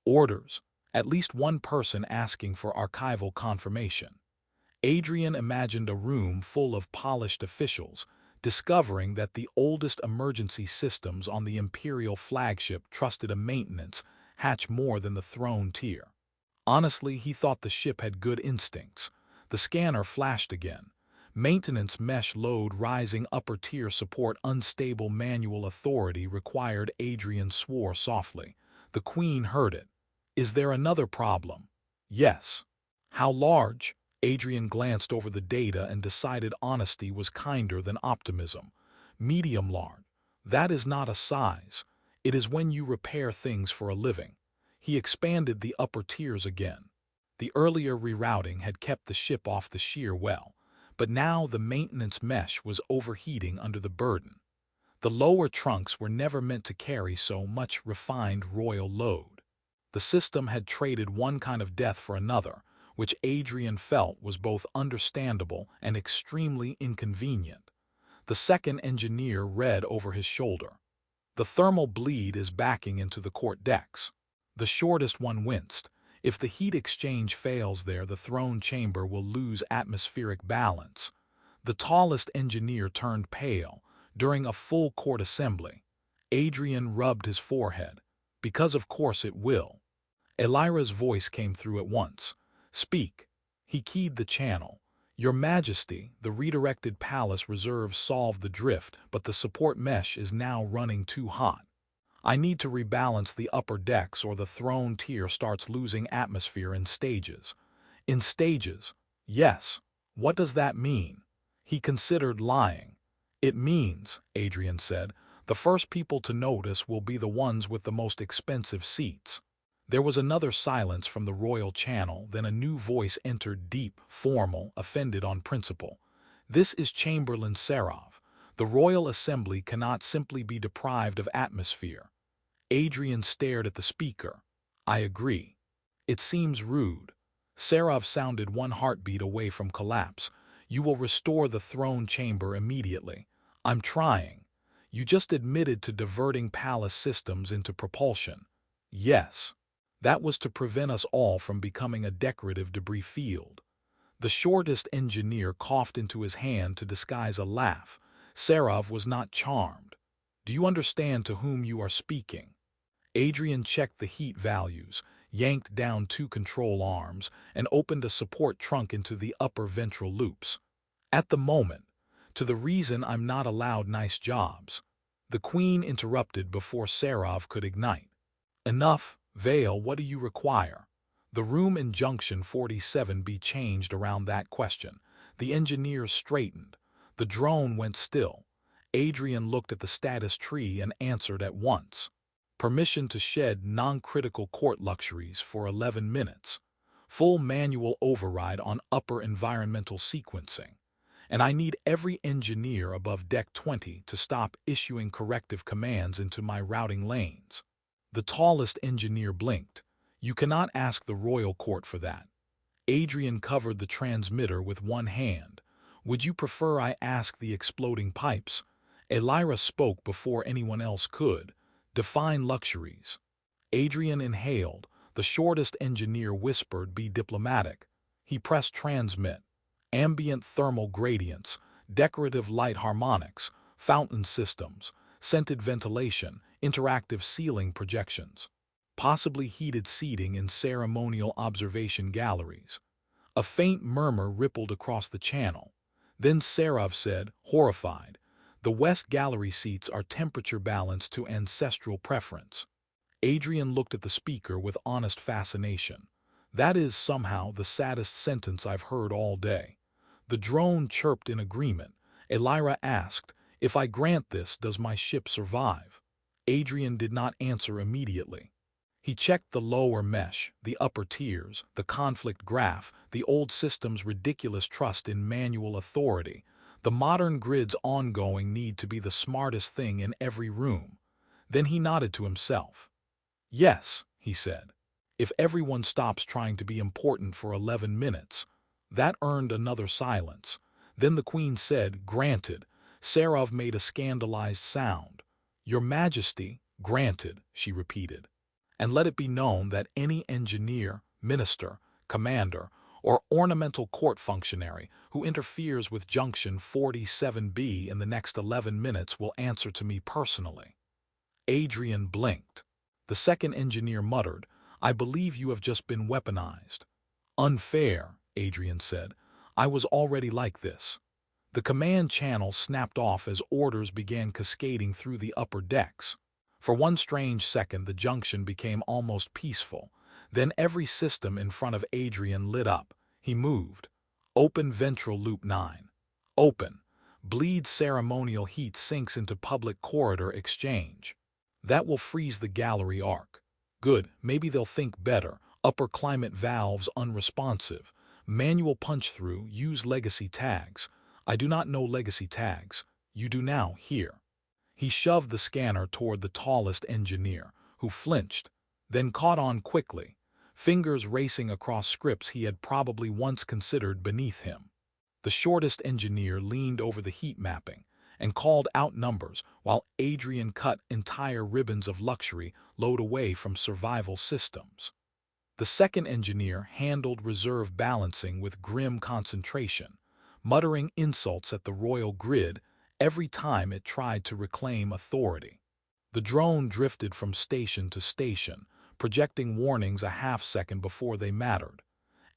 Orders. At least one person asking for archival confirmation. Adrian imagined a room full of polished officials, discovering that the oldest emergency systems on the Imperial flagship trusted a maintenance hatch more than the throne tier. Honestly, he thought the ship had good instincts. The scanner flashed again. Maintenance mesh load rising upper tier support unstable manual authority required. Adrian swore softly. The Queen heard it. "Is there another problem?" "Yes." "How large?" Adrian glanced over the data and decided honesty was kinder than optimism. "Medium large." "That is not a size. It is when you repair things for a living." He expanded the upper tiers again. The earlier rerouting had kept the ship off the shear well, but now the maintenance mesh was overheating under the burden. The lower trunks were never meant to carry so much refined royal load. The system had traded one kind of death for another, which Adrian felt was both understandable and extremely inconvenient. The second engineer read over his shoulder. "The thermal bleed is backing into the court decks." The shortest one winced. "If the heat exchange fails there, the throne chamber will lose atmospheric balance." The tallest engineer turned pale. During a full court assembly, Adrian rubbed his forehead. "Because of course it will." Elira's voice came through at once. "Speak." He keyed the channel. "Your Majesty, the redirected palace reserves solved the drift, but the support mesh is now running too hot. I need to rebalance the upper decks or the throne tier starts losing atmosphere in stages." "In stages?" "Yes." "What does that mean?" He considered lying. "It means," Adrian said, "the first people to notice will be the ones with the most expensive seats." There was another silence from the royal channel, then a new voice entered, deep, formal, offended on principle. "This is Chamberlain Serov. The Royal Assembly cannot simply be deprived of atmosphere." Adrian stared at the speaker. "I agree. It seems rude." Serov sounded one heartbeat away from collapse. You will restore the throne chamber immediately. I'm trying. You just admitted to diverting palace systems into propulsion. Yes. That was to prevent us all from becoming a decorative debris field. The shortest engineer coughed into his hand to disguise a laugh. Serov was not charmed. Do you understand to whom you are speaking? Adrian checked the heat values, yanked down 2 control arms, and opened a support trunk into the upper ventral loops. At the moment, to the reason I'm not allowed nice jobs. The Queen interrupted before Serov could ignite. Enough, Vale, what do you require? The room in Junction 47 be changed around that question. The engineers straightened. The drone went still. Adrian looked at the status tree and answered at once. Permission to shed non-critical court luxuries for 11 minutes. Full manual override on upper environmental sequencing. And I need every engineer above Deck 20 to stop issuing corrective commands into my routing lanes. The tallest engineer blinked. You cannot ask the royal court for that. Adrian covered the transmitter with one hand. Would you prefer I ask the exploding pipes? Elira spoke before anyone else could. Define luxuries. Adrian inhaled. The shortest engineer whispered, be diplomatic. He pressed transmit. Ambient thermal gradients, decorative light harmonics, fountain systems, scented ventilation, interactive ceiling projections. Possibly heated seating in ceremonial observation galleries. A faint murmur rippled across the channel. Then Serov said, horrified, the West Gallery seats are temperature balanced to ancestral preference. Adrian looked at the speaker with honest fascination. That is somehow the saddest sentence I've heard all day. The drone chirped in agreement. Elira asked, if I grant this, does my ship survive? Adrian did not answer immediately. He checked the lower mesh, the upper tiers, the conflict graph, the old system's ridiculous trust in manual authority. The modern grid's ongoing need to be the smartest thing in every room. Then he nodded to himself. Yes, he said. If everyone stops trying to be important for 11 minutes. That earned another silence. Then the Queen said, granted. Serov made a scandalized sound. Your Majesty, granted, she repeated. And let it be known that any engineer, minister, commander, or ornamental court functionary who interferes with Junction 47B in the next 11 minutes will answer to me personally. Adrian blinked. The second engineer muttered, I believe you have just been weaponized. Unfair, Adrian said. I was already like this. The command channel snapped off as orders began cascading through the upper decks. For one strange second, the junction became almost peaceful. Then every system in front of Adrian lit up. He moved. Open ventral loop 9. Open. Bleed ceremonial heat sinks into public corridor exchange. That will freeze the gallery arc. Good, maybe they'll think better. Upper climate valves unresponsive. Manual punch-through, use legacy tags. I do not know legacy tags. You do now, here. He shoved the scanner toward the tallest engineer, who flinched, then caught on quickly, fingers racing across scripts he had probably once considered beneath him. The shortest engineer leaned over the heat mapping and called out numbers while Adrian cut entire ribbons of luxury load away from survival systems. The second engineer handled reserve balancing with grim concentration, muttering insults at the royal grid every time it tried to reclaim authority. The drone drifted from station to station, projecting warnings a half-second before they mattered.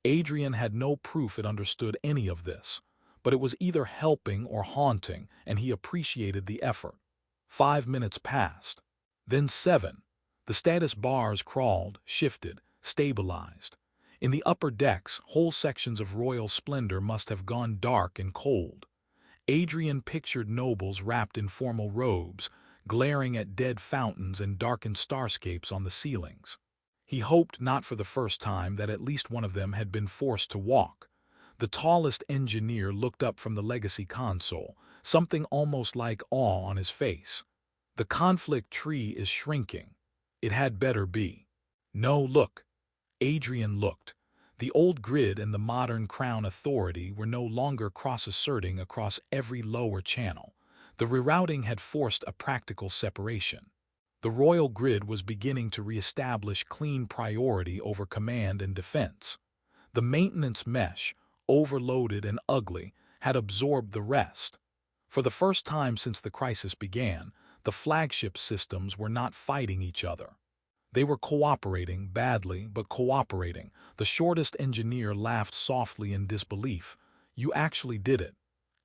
Adrian had no proof it understood any of this, but it was either helping or haunting, and he appreciated the effort. 5 minutes passed. Then 7. The status bars crawled, shifted, stabilized. In the upper decks, whole sections of royal splendor must have gone dark and cold. Adrian pictured nobles wrapped in formal robes, glaring at dead fountains and darkened starscapes on the ceilings. He hoped not for the first time that at least one of them had been forced to walk. The tallest engineer looked up from the legacy console, something almost like awe on his face. The conflict tree is shrinking. It had better be. No, look. Adrian looked. The old grid and the modern Crown Authority were no longer cross-asserting across every lower channel. The rerouting had forced a practical separation. The royal grid was beginning to reestablish clean priority over command and defense. The maintenance mesh, overloaded and ugly, had absorbed the rest. For the first time since the crisis began, the flagship systems were not fighting each other. They were cooperating, badly, but cooperating. The shortest engineer laughed softly in disbelief. You actually did it.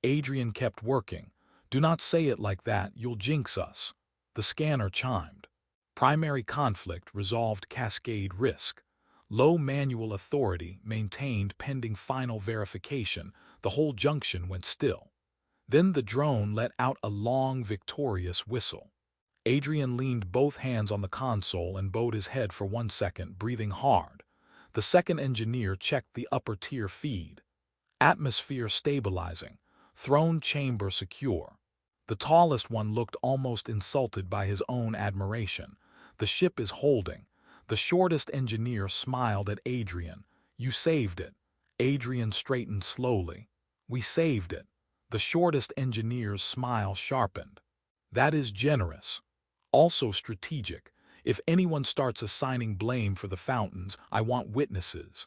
Adrian kept working. Do not say it like that, you'll jinx us. The scanner chimed. Primary conflict resolved, cascade risk. Low manual authority maintained pending final verification. The whole junction went still. Then the drone let out a long, victorious whistle. Adrian leaned both hands on the console and bowed his head for 1 second, breathing hard. The second engineer checked the upper tier feed. Atmosphere stabilizing. Throne chamber secure. The tallest one looked almost insulted by his own admiration. The ship is holding. The shortest engineer smiled at Adrian. You saved it. Adrian straightened slowly. We saved it. The shortest engineer's smile sharpened. That is generous. Also strategic. If anyone starts assigning blame for the fountains, I want witnesses.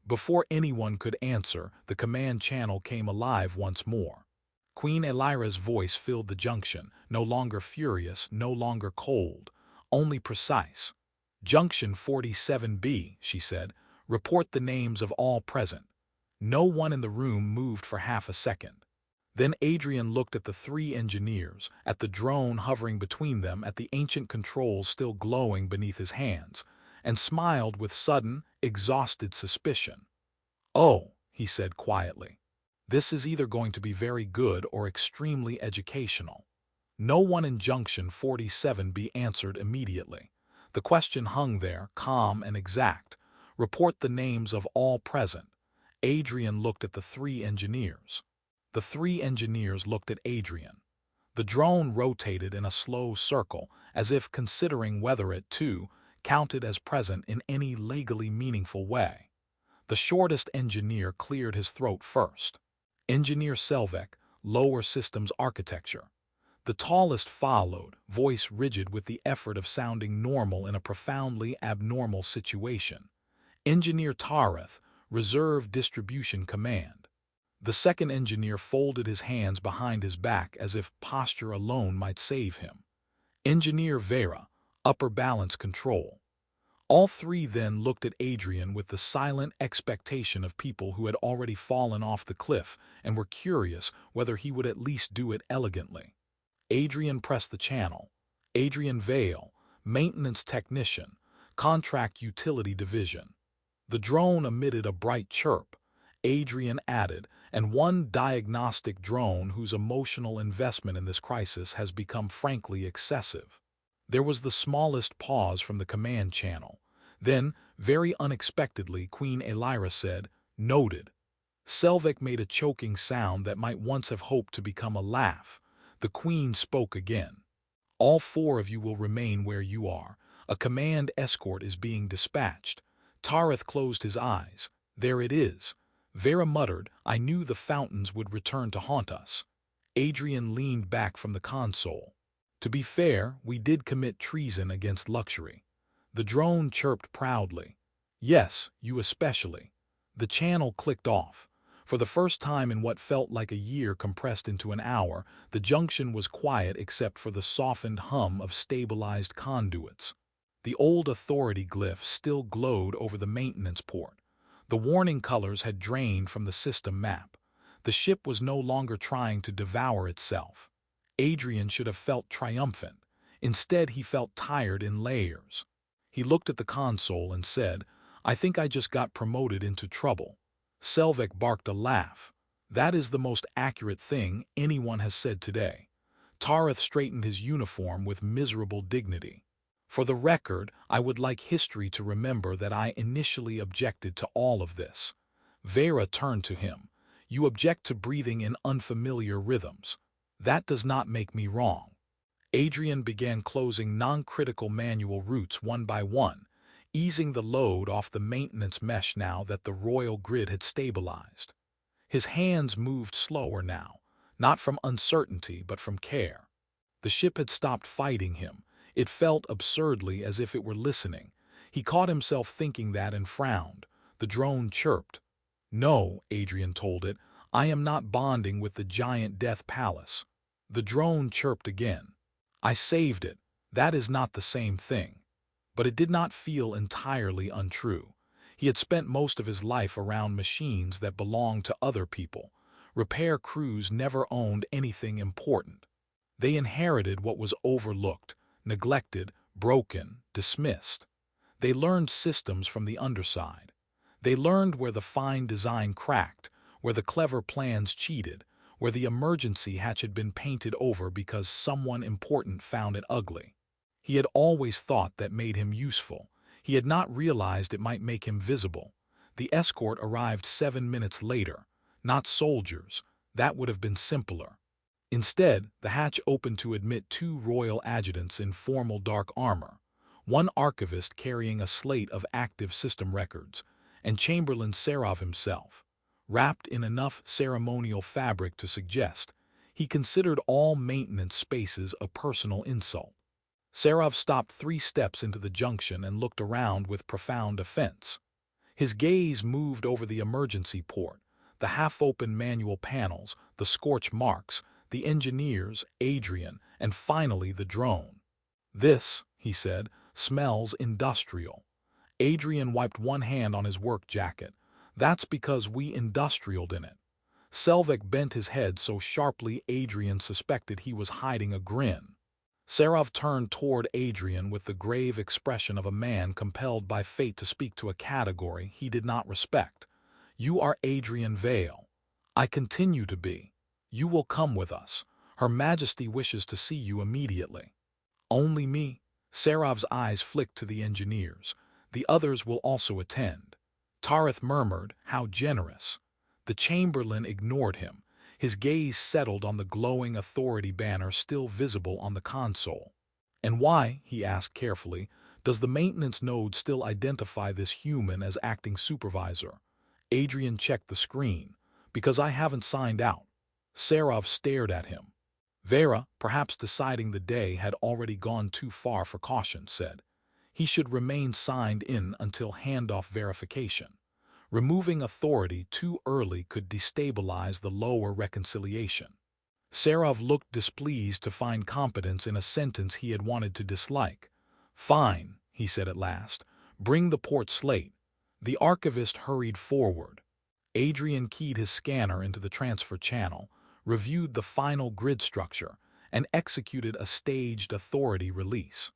Before anyone could answer, the command channel came alive once more. Queen Elira's voice filled the junction, no longer furious, no longer cold, only precise. Junction 47B, she said, report the names of all present. No one in the room moved for half a second. Then Adrian looked at the 3 engineers, at the drone hovering between them, at the ancient controls still glowing beneath his hands, and smiled with sudden, exhausted suspicion. Oh, he said quietly. This is either going to be very good or extremely educational. No one in Junction 47B answered immediately. The question hung there, calm and exact. Report the names of all present. Adrian looked at the 3 engineers. The 3 engineers looked at Adrian. The drone rotated in a slow circle, as if considering whether it, too, counted as present in any legally meaningful way. The shortest engineer cleared his throat first. Engineer Selvek, lower systems architecture. The tallest followed, voice rigid with the effort of sounding normal in a profoundly abnormal situation. Engineer Tareth, reserve distribution command. The second engineer folded his hands behind his back as if posture alone might save him. Engineer Vera, upper balance control. All 3 then looked at Adrian with the silent expectation of people who had already fallen off the cliff and were curious whether he would at least do it elegantly. Adrian pressed the channel. Adrian Vale, maintenance technician, contract utility division. The drone emitted a bright chirp. Adrian added, and one diagnostic drone whose emotional investment in this crisis has become frankly excessive. There was the smallest pause from the command channel. Then, very unexpectedly, Queen Elira said, noted. Selvek made a choking sound that might once have hoped to become a laugh. The Queen spoke again. All 4 of you will remain where you are. A command escort is being dispatched. Tareth closed his eyes. There it is. Vera muttered, I knew the fountains would return to haunt us. Adrian leaned back from the console. To be fair, we did commit treason against luxury. The drone chirped proudly. Yes, you especially. The channel clicked off. For the first time in what felt like a year compressed into an hour, the junction was quiet except for the softened hum of stabilized conduits. The old authority glyph still glowed over the maintenance port. The warning colors had drained from the system map. The ship was no longer trying to devour itself. Adrian should have felt triumphant. Instead, he felt tired in layers. He looked at the console and said, I think I just got promoted into trouble. Selvek barked a laugh. That is the most accurate thing anyone has said today. Tareth straightened his uniform with miserable dignity. For the record, I would like history to remember that I initially objected to all of this. Vera turned to him. You object to breathing in unfamiliar rhythms. That does not make me wrong. Adrian began closing non-critical manual routes one by one. easing the load off the maintenance mesh now that the royal grid had stabilized. His hands moved slower now, not from uncertainty but from care. The ship had stopped fighting him. It felt absurdly as if it were listening. He caught himself thinking that and frowned. The drone chirped. "No," Adrian told it, "I am not bonding with the giant death palace." The drone chirped again. "I saved it. That is not the same thing." But it did not feel entirely untrue. He had spent most of his life around machines that belonged to other people. Repair crews never owned anything important. They inherited what was overlooked, neglected, broken, dismissed. They learned systems from the underside. They learned where the fine design cracked, where the clever plans cheated, where the emergency hatch had been painted over because someone important found it ugly. He had always thought that made him useful. He had not realized it might make him visible. The escort arrived 7 minutes later. Not soldiers. That would have been simpler. Instead, the hatch opened to admit two royal adjutants in formal dark armor, one archivist carrying a slate of active system records, and Chamberlain Serov himself, wrapped in enough ceremonial fabric to suggest he considered all maintenance spaces a personal insult. Serov stopped 3 steps into the junction and looked around with profound offense. His gaze moved over the emergency port, the half-open manual panels, the scorch marks, the engineers, Adrian, and finally the drone. "This," he said, "smells industrial." Adrian wiped one hand on his work jacket. "That's because we industrialed in it." Selvek bent his head so sharply Adrian suspected he was hiding a grin. Serov turned toward Adrian with the grave expression of a man compelled by fate to speak to a category he did not respect. "You are Adrian Vale. I continue to be. You will come with us. Her Majesty wishes to see you immediately." "Only me?" Serov's eyes flicked to the engineers. "The others will also attend." Tarith murmured, "How generous." The Chamberlain ignored him. His gaze settled on the glowing authority banner still visible on the console. "And why," he asked carefully, "does the maintenance node still identify this human as acting supervisor?" Adrian checked the screen. "Because I haven't signed out." Serov stared at him. Vera, perhaps deciding the day had already gone too far for caution, said, "He should remain signed in until handoff verification. Removing authority too early could destabilize the lower reconciliation." Serov looked displeased to find competence in a sentence he had wanted to dislike. "Fine," he said at last. "Bring the port slate." The archivist hurried forward. Adrian keyed his scanner into the transfer channel, reviewed the final grid structure, and executed a staged authority release.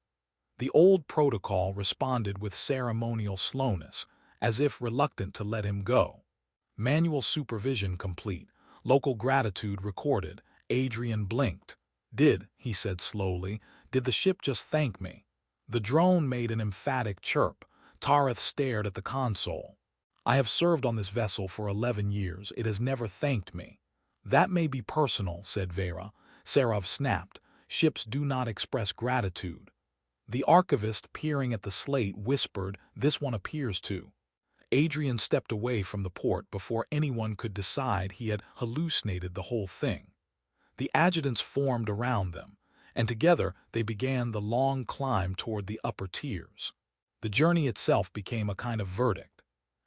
The old protocol responded with ceremonial slowness, as if reluctant to let him go. Manual supervision complete, local gratitude recorded. Adrian blinked. He said slowly, "did the ship just thank me?" The drone made an emphatic chirp. Tarith stared at the console. "I have served on this vessel for 11 years. It has never thanked me." "That may be personal," said Vera. Serov snapped. "Ships do not express gratitude." The archivist, peering at the slate, whispered, "This one appears to." Adrian stepped away from the port before anyone could decide he had hallucinated the whole thing. The adjutants formed around them, and together they began the long climb toward the upper tiers. The journey itself became a kind of verdict.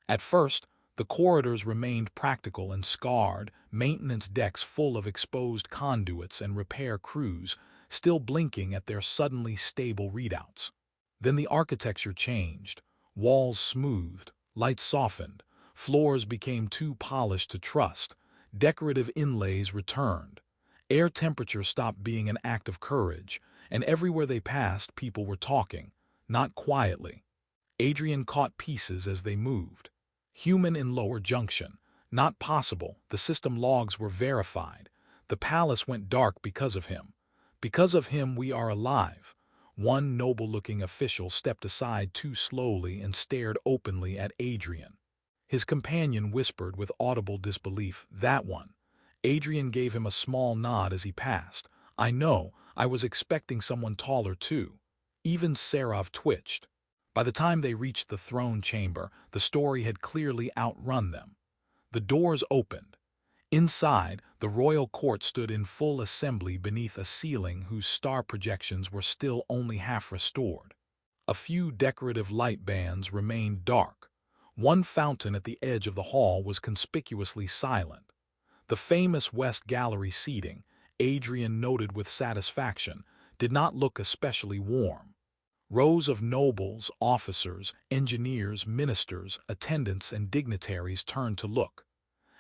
At first, the corridors remained practical and scarred, maintenance decks full of exposed conduits and repair crews still blinking at their suddenly stable readouts. Then the architecture changed. Walls smoothed, lights softened, floors became too polished to trust, decorative inlays returned. Air temperature stopped being an act of courage, and everywhere they passed people were talking, not quietly. Adrian caught pieces as they moved. Human in lower junction. Not possible. The system logs were verified. The palace went dark because of him. Because of him we are alive. One noble-looking official stepped aside too slowly and stared openly at Adrian. His companion whispered with audible disbelief, "That one." Adrian gave him a small nod as he passed. "I know, I was expecting someone taller too." Even Serov twitched. By the time they reached the throne chamber, the story had clearly outrun them. The doors opened. Inside, the royal court stood in full assembly beneath a ceiling whose star projections were still only half restored. A few decorative light bands remained dark. One fountain at the edge of the hall was conspicuously silent. The famous West Gallery seating, Adrian noted with satisfaction, did not look especially warm. Rows of nobles, officers, engineers, ministers, attendants, and dignitaries turned to look.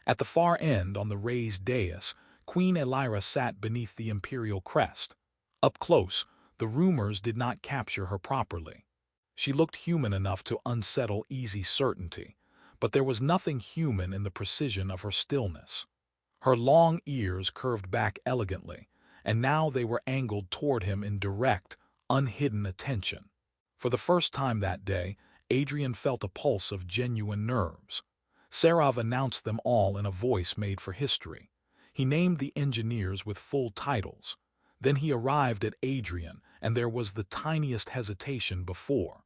At the far end, on the raised dais, Queen Elira sat beneath the imperial crest. Up close, the rumors did not capture her properly. She looked human enough to unsettle easy certainty, but there was nothing human in the precision of her stillness. Her long ears curved back elegantly, and now they were angled toward him in direct, unhidden attention. For the first time that day, Adrian felt a pulse of genuine nerves. Serov announced them all in a voice made for history. He named the engineers with full titles. Then he arrived at Adrian, and there was the tiniest hesitation before.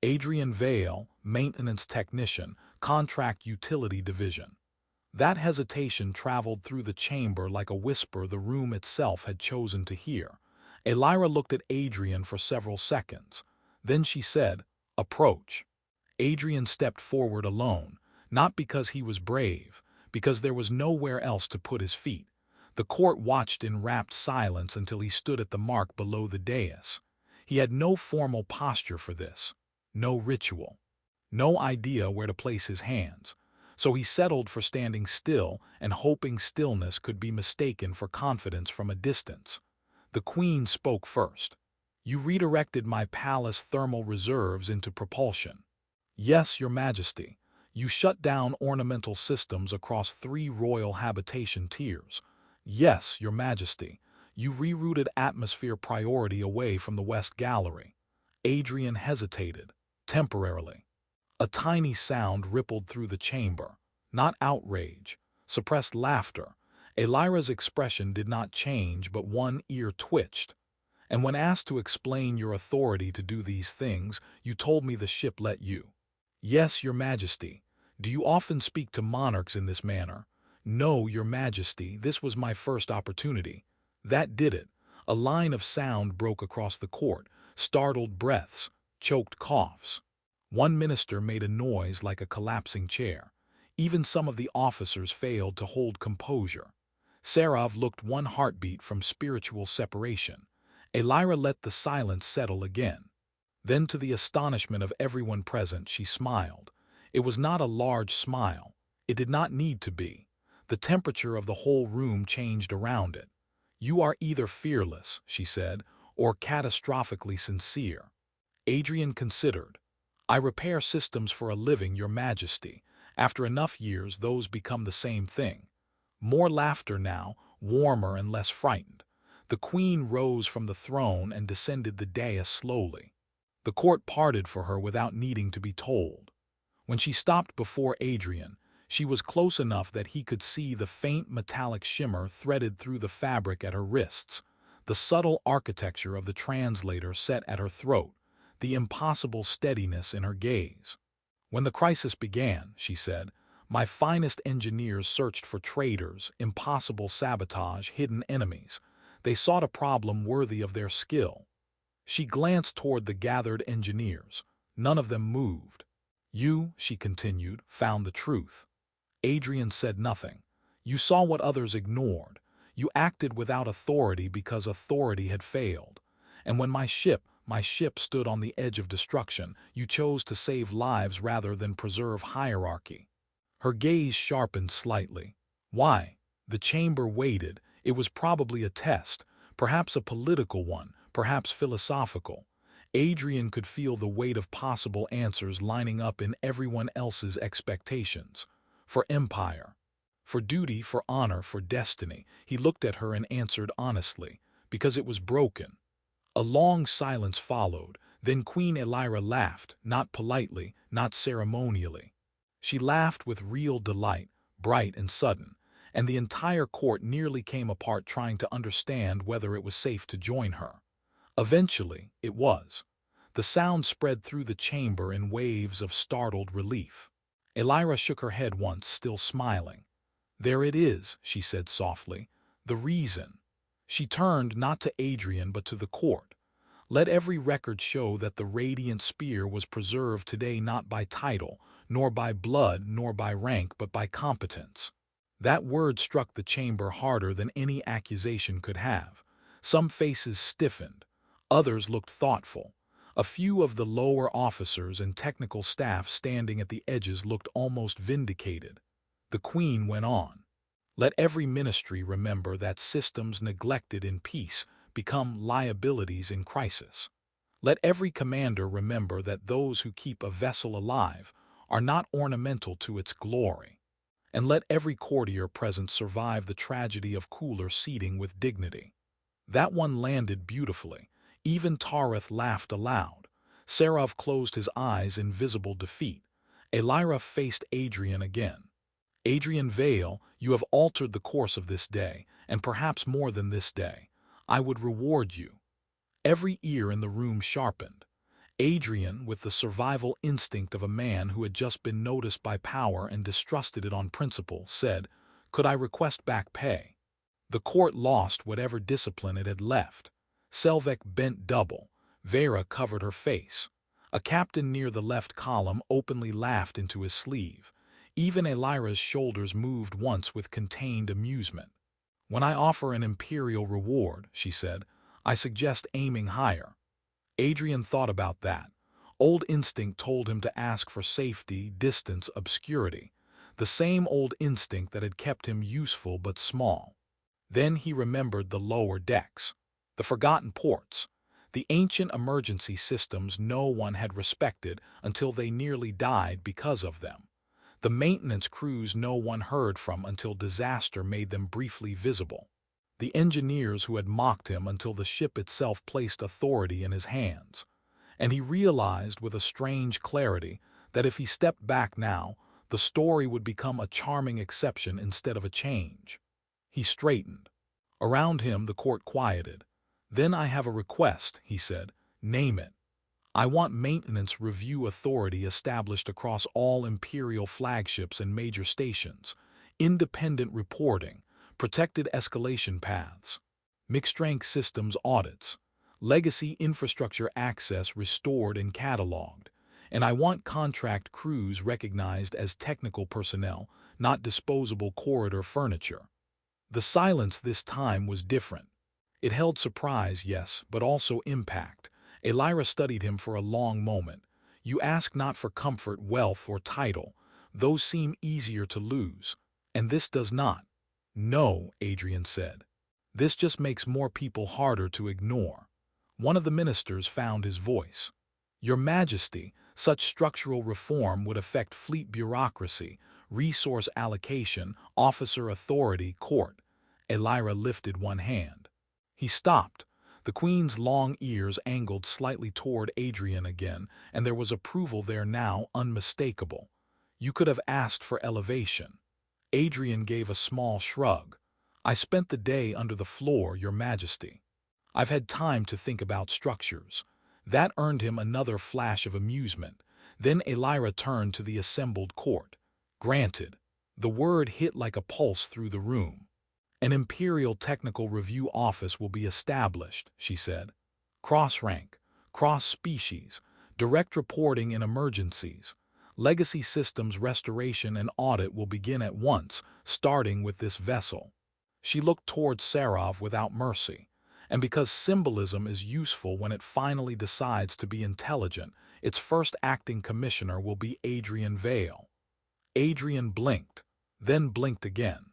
Adrian Vale, maintenance technician, contract utility division. That hesitation traveled through the chamber like a whisper the room itself had chosen to hear. Elira looked at Adrian for several seconds. Then she said, "Approach." Adrian stepped forward alone, not because he was brave, because there was nowhere else to put his feet. The court watched in rapt silence until he stood at the mark below the dais. He had no formal posture for this, no ritual, no idea where to place his hands. So he settled for standing still and hoping stillness could be mistaken for confidence from a distance. The queen spoke first. "You redirected my palace thermal reserves into propulsion." "Yes, your majesty. You shut down ornamental systems across 3 royal habitation tiers." "Yes, your majesty. You rerouted atmosphere priority away from the West Gallery." Adrian hesitated, temporarily. A tiny sound rippled through the chamber. Not outrage, suppressed laughter. Elira's expression did not change, but one ear twitched. "And when asked to explain your authority to do these things, you told me the ship let you." "Yes, your majesty. Do you often speak to monarchs in this manner?" "No, your majesty, this was my first opportunity." That did it. A line of sound broke across the court, startled breaths, choked coughs. One minister made a noise like a collapsing chair. Even some of the officers failed to hold composure. Serov looked one heartbeat from spiritual separation. Elira let the silence settle again. Then, to the astonishment of everyone present, she smiled. It was not a large smile. It did not need to be. The temperature of the whole room changed around it. "You are either fearless," she said, "or catastrophically sincere." Adrian considered. "I repair systems for a living, your majesty. After enough years, those become the same thing." More laughter now, warmer and less frightened. The queen rose from the throne and descended the dais slowly. The court parted for her without needing to be told. When she stopped before Adrian, she was close enough that he could see the faint metallic shimmer threaded through the fabric at her wrists, the subtle architecture of the translator set at her throat, the impossible steadiness in her gaze. "When the crisis began," she said, "my finest engineers searched for traitors, impossible sabotage, hidden enemies. They sought a problem worthy of their skill." She glanced toward the gathered engineers. None of them moved. "You," she continued, "found the truth." Adrian said nothing. "You saw what others ignored. You acted without authority because authority had failed. And when my ship stood on the edge of destruction, you chose to save lives rather than preserve hierarchy." Her gaze sharpened slightly. "Why?" The chamber waited. It was probably a test, perhaps a political one, perhaps philosophical. Adrian could feel the weight of possible answers lining up in everyone else's expectations. For empire, for duty, for honor, for destiny. He looked at her and answered honestly, because it was broken. A long silence followed. Then Queen Elira laughed, not politely, not ceremonially. She laughed with real delight, bright and sudden, and the entire court nearly came apart trying to understand whether it was safe to join her. Eventually, it was. The The sound spread through the chamber in waves of startled relief. Elira shook her head once, still smiling. "There it is," she said softly. "The reason." She turned not to Adrian but to the court. "Let every record show that the radiant spear was preserved today not by title, nor by blood, nor by rank, but by competence." That word struck the chamber harder than any accusation could have. Some faces stiffened. Others looked thoughtful. A few of the lower officers and technical staff standing at the edges looked almost vindicated. The Queen went on. "Let every ministry remember that systems neglected in peace become liabilities in crisis. Let every commander remember that those who keep a vessel alive are not ornamental to its glory. And let every courtier present survive the tragedy of cooler seating with dignity." That one landed beautifully. Even Tareth laughed aloud. Seraph closed his eyes in visible defeat. Elira faced Adrian again. "Adrian Vale, you have altered the course of this day, and perhaps more than this day. I would reward you." Every ear in the room sharpened. Adrian, with the survival instinct of a man who had just been noticed by power and distrusted it on principle, said, "Could I request back pay?" The court lost whatever discipline it had left. Selvek bent double. Vera covered her face. A captain near the left column openly laughed into his sleeve. Even Elira's shoulders moved once with contained amusement. "When I offer an imperial reward," she said, "I suggest aiming higher." Adrian thought about that. Old instinct told him to ask for safety, distance, obscurity. The same old instinct that had kept him useful but small. Then he remembered the lower decks, the forgotten ports, the ancient emergency systems no one had respected until they nearly died because of them. The maintenance crews no one heard from until disaster made them briefly visible. The engineers who had mocked him until the ship itself placed authority in his hands. And he realized with a strange clarity that if he stepped back now, the story would become a charming exception instead of a change. He straightened. Around him the court quieted. "Then I have a request," he said. "Name it." "I want maintenance review authority established across all Imperial flagships and major stations, independent reporting, protected escalation paths, mixed-rank systems audits, legacy infrastructure access restored and cataloged, and I want contract crews recognized as technical personnel, not disposable corridor furniture." The silence this time was different. It held surprise, yes, but also impact. Elira studied him for a long moment. "You ask not for comfort, wealth, or title. Those seem easier to lose. And this does not." "No," Adrian said. "This just makes more people harder to ignore." One of the ministers found his voice. "Your Majesty, such structural reform would affect fleet bureaucracy, resource allocation, officer authority, court." Elira lifted one hand. He stopped. The Queen's long ears angled slightly toward Adrian again, and there was approval there now, unmistakable. "You could have asked for elevation." Adrian gave a small shrug. "I spent the day under the floor, Your Majesty. I've had time to think about structures." That earned him another flash of amusement. Then Elira turned to the assembled court. "Granted." The word hit like a pulse through the room. "An Imperial Technical Review Office will be established," she said. "Cross-rank, cross-species, direct reporting in emergencies. Legacy systems restoration and audit will begin at once, starting with this vessel." She looked toward Seraph without mercy. And because symbolism is useful when it finally decides to be intelligent, its first acting commissioner will be Adrian Vale. Adrian blinked, then blinked again.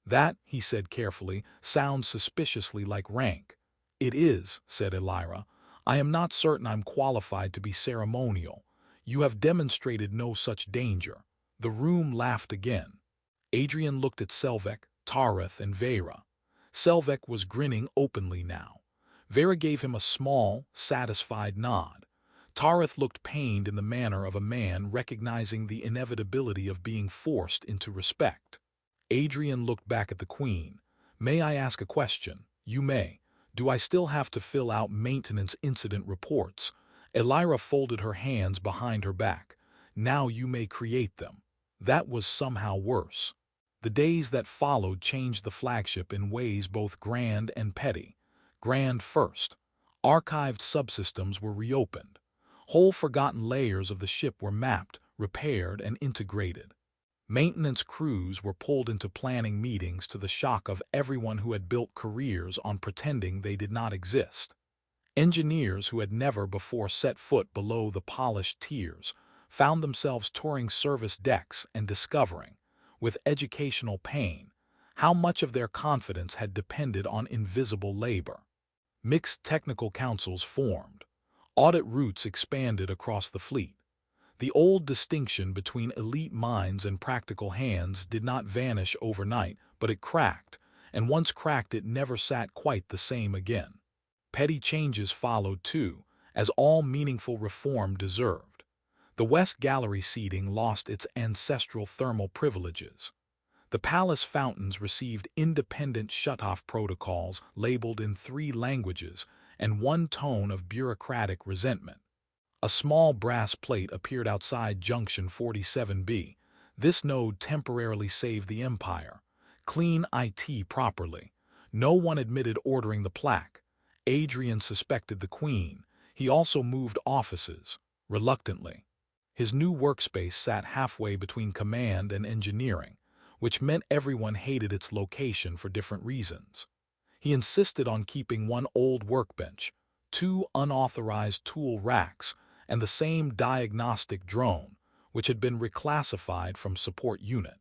"That," he said carefully, "sounds suspiciously like rank." "It is," said Elira. "I am not certain I'm qualified to be ceremonial. You have demonstrated no such danger." The room laughed again. Adrian looked at Selvek, Tareth, and Vera. Selvek was grinning openly now. Vera gave him a small, satisfied nod. Tareth looked pained in the manner of a man recognizing the inevitability of being forced into respect. Adrian looked back at the Queen. "May I ask a question?" "You may." "Do I still have to fill out maintenance incident reports?" Elira folded her hands behind her back. Now you may create them. That was somehow worse. The days that followed changed the flagship in ways both grand and petty. Grand first. Archived subsystems were reopened. Whole forgotten layers of the ship were mapped, repaired, and integrated. Maintenance crews were pulled into planning meetings to the shock of everyone who had built careers on pretending they did not exist. Engineers who had never before set foot below the polished tiers found themselves touring service decks and discovering, with educational pain, how much of their confidence had depended on invisible labor. Mixed technical councils formed. Audit routes expanded across the fleet. The old distinction between elite minds and practical hands did not vanish overnight, but it cracked, and once cracked it never sat quite the same again. Petty changes followed too, as all meaningful reform deserved. The West Gallery seating lost its ancestral thermal privileges. The palace fountains received independent shutoff protocols labeled in 3 languages and one tone of bureaucratic resentment. A small brass plate appeared outside Junction 47B. This node temporarily saved the empire. Clean IT properly. No one admitted ordering the plaque. Adrian suspected the Queen. He also moved offices, reluctantly. His new workspace sat halfway between command and engineering, which meant everyone hated its location for different reasons. He insisted on keeping one old workbench, 2 unauthorized tool racks, and the same diagnostic drone, which had been reclassified from support unit.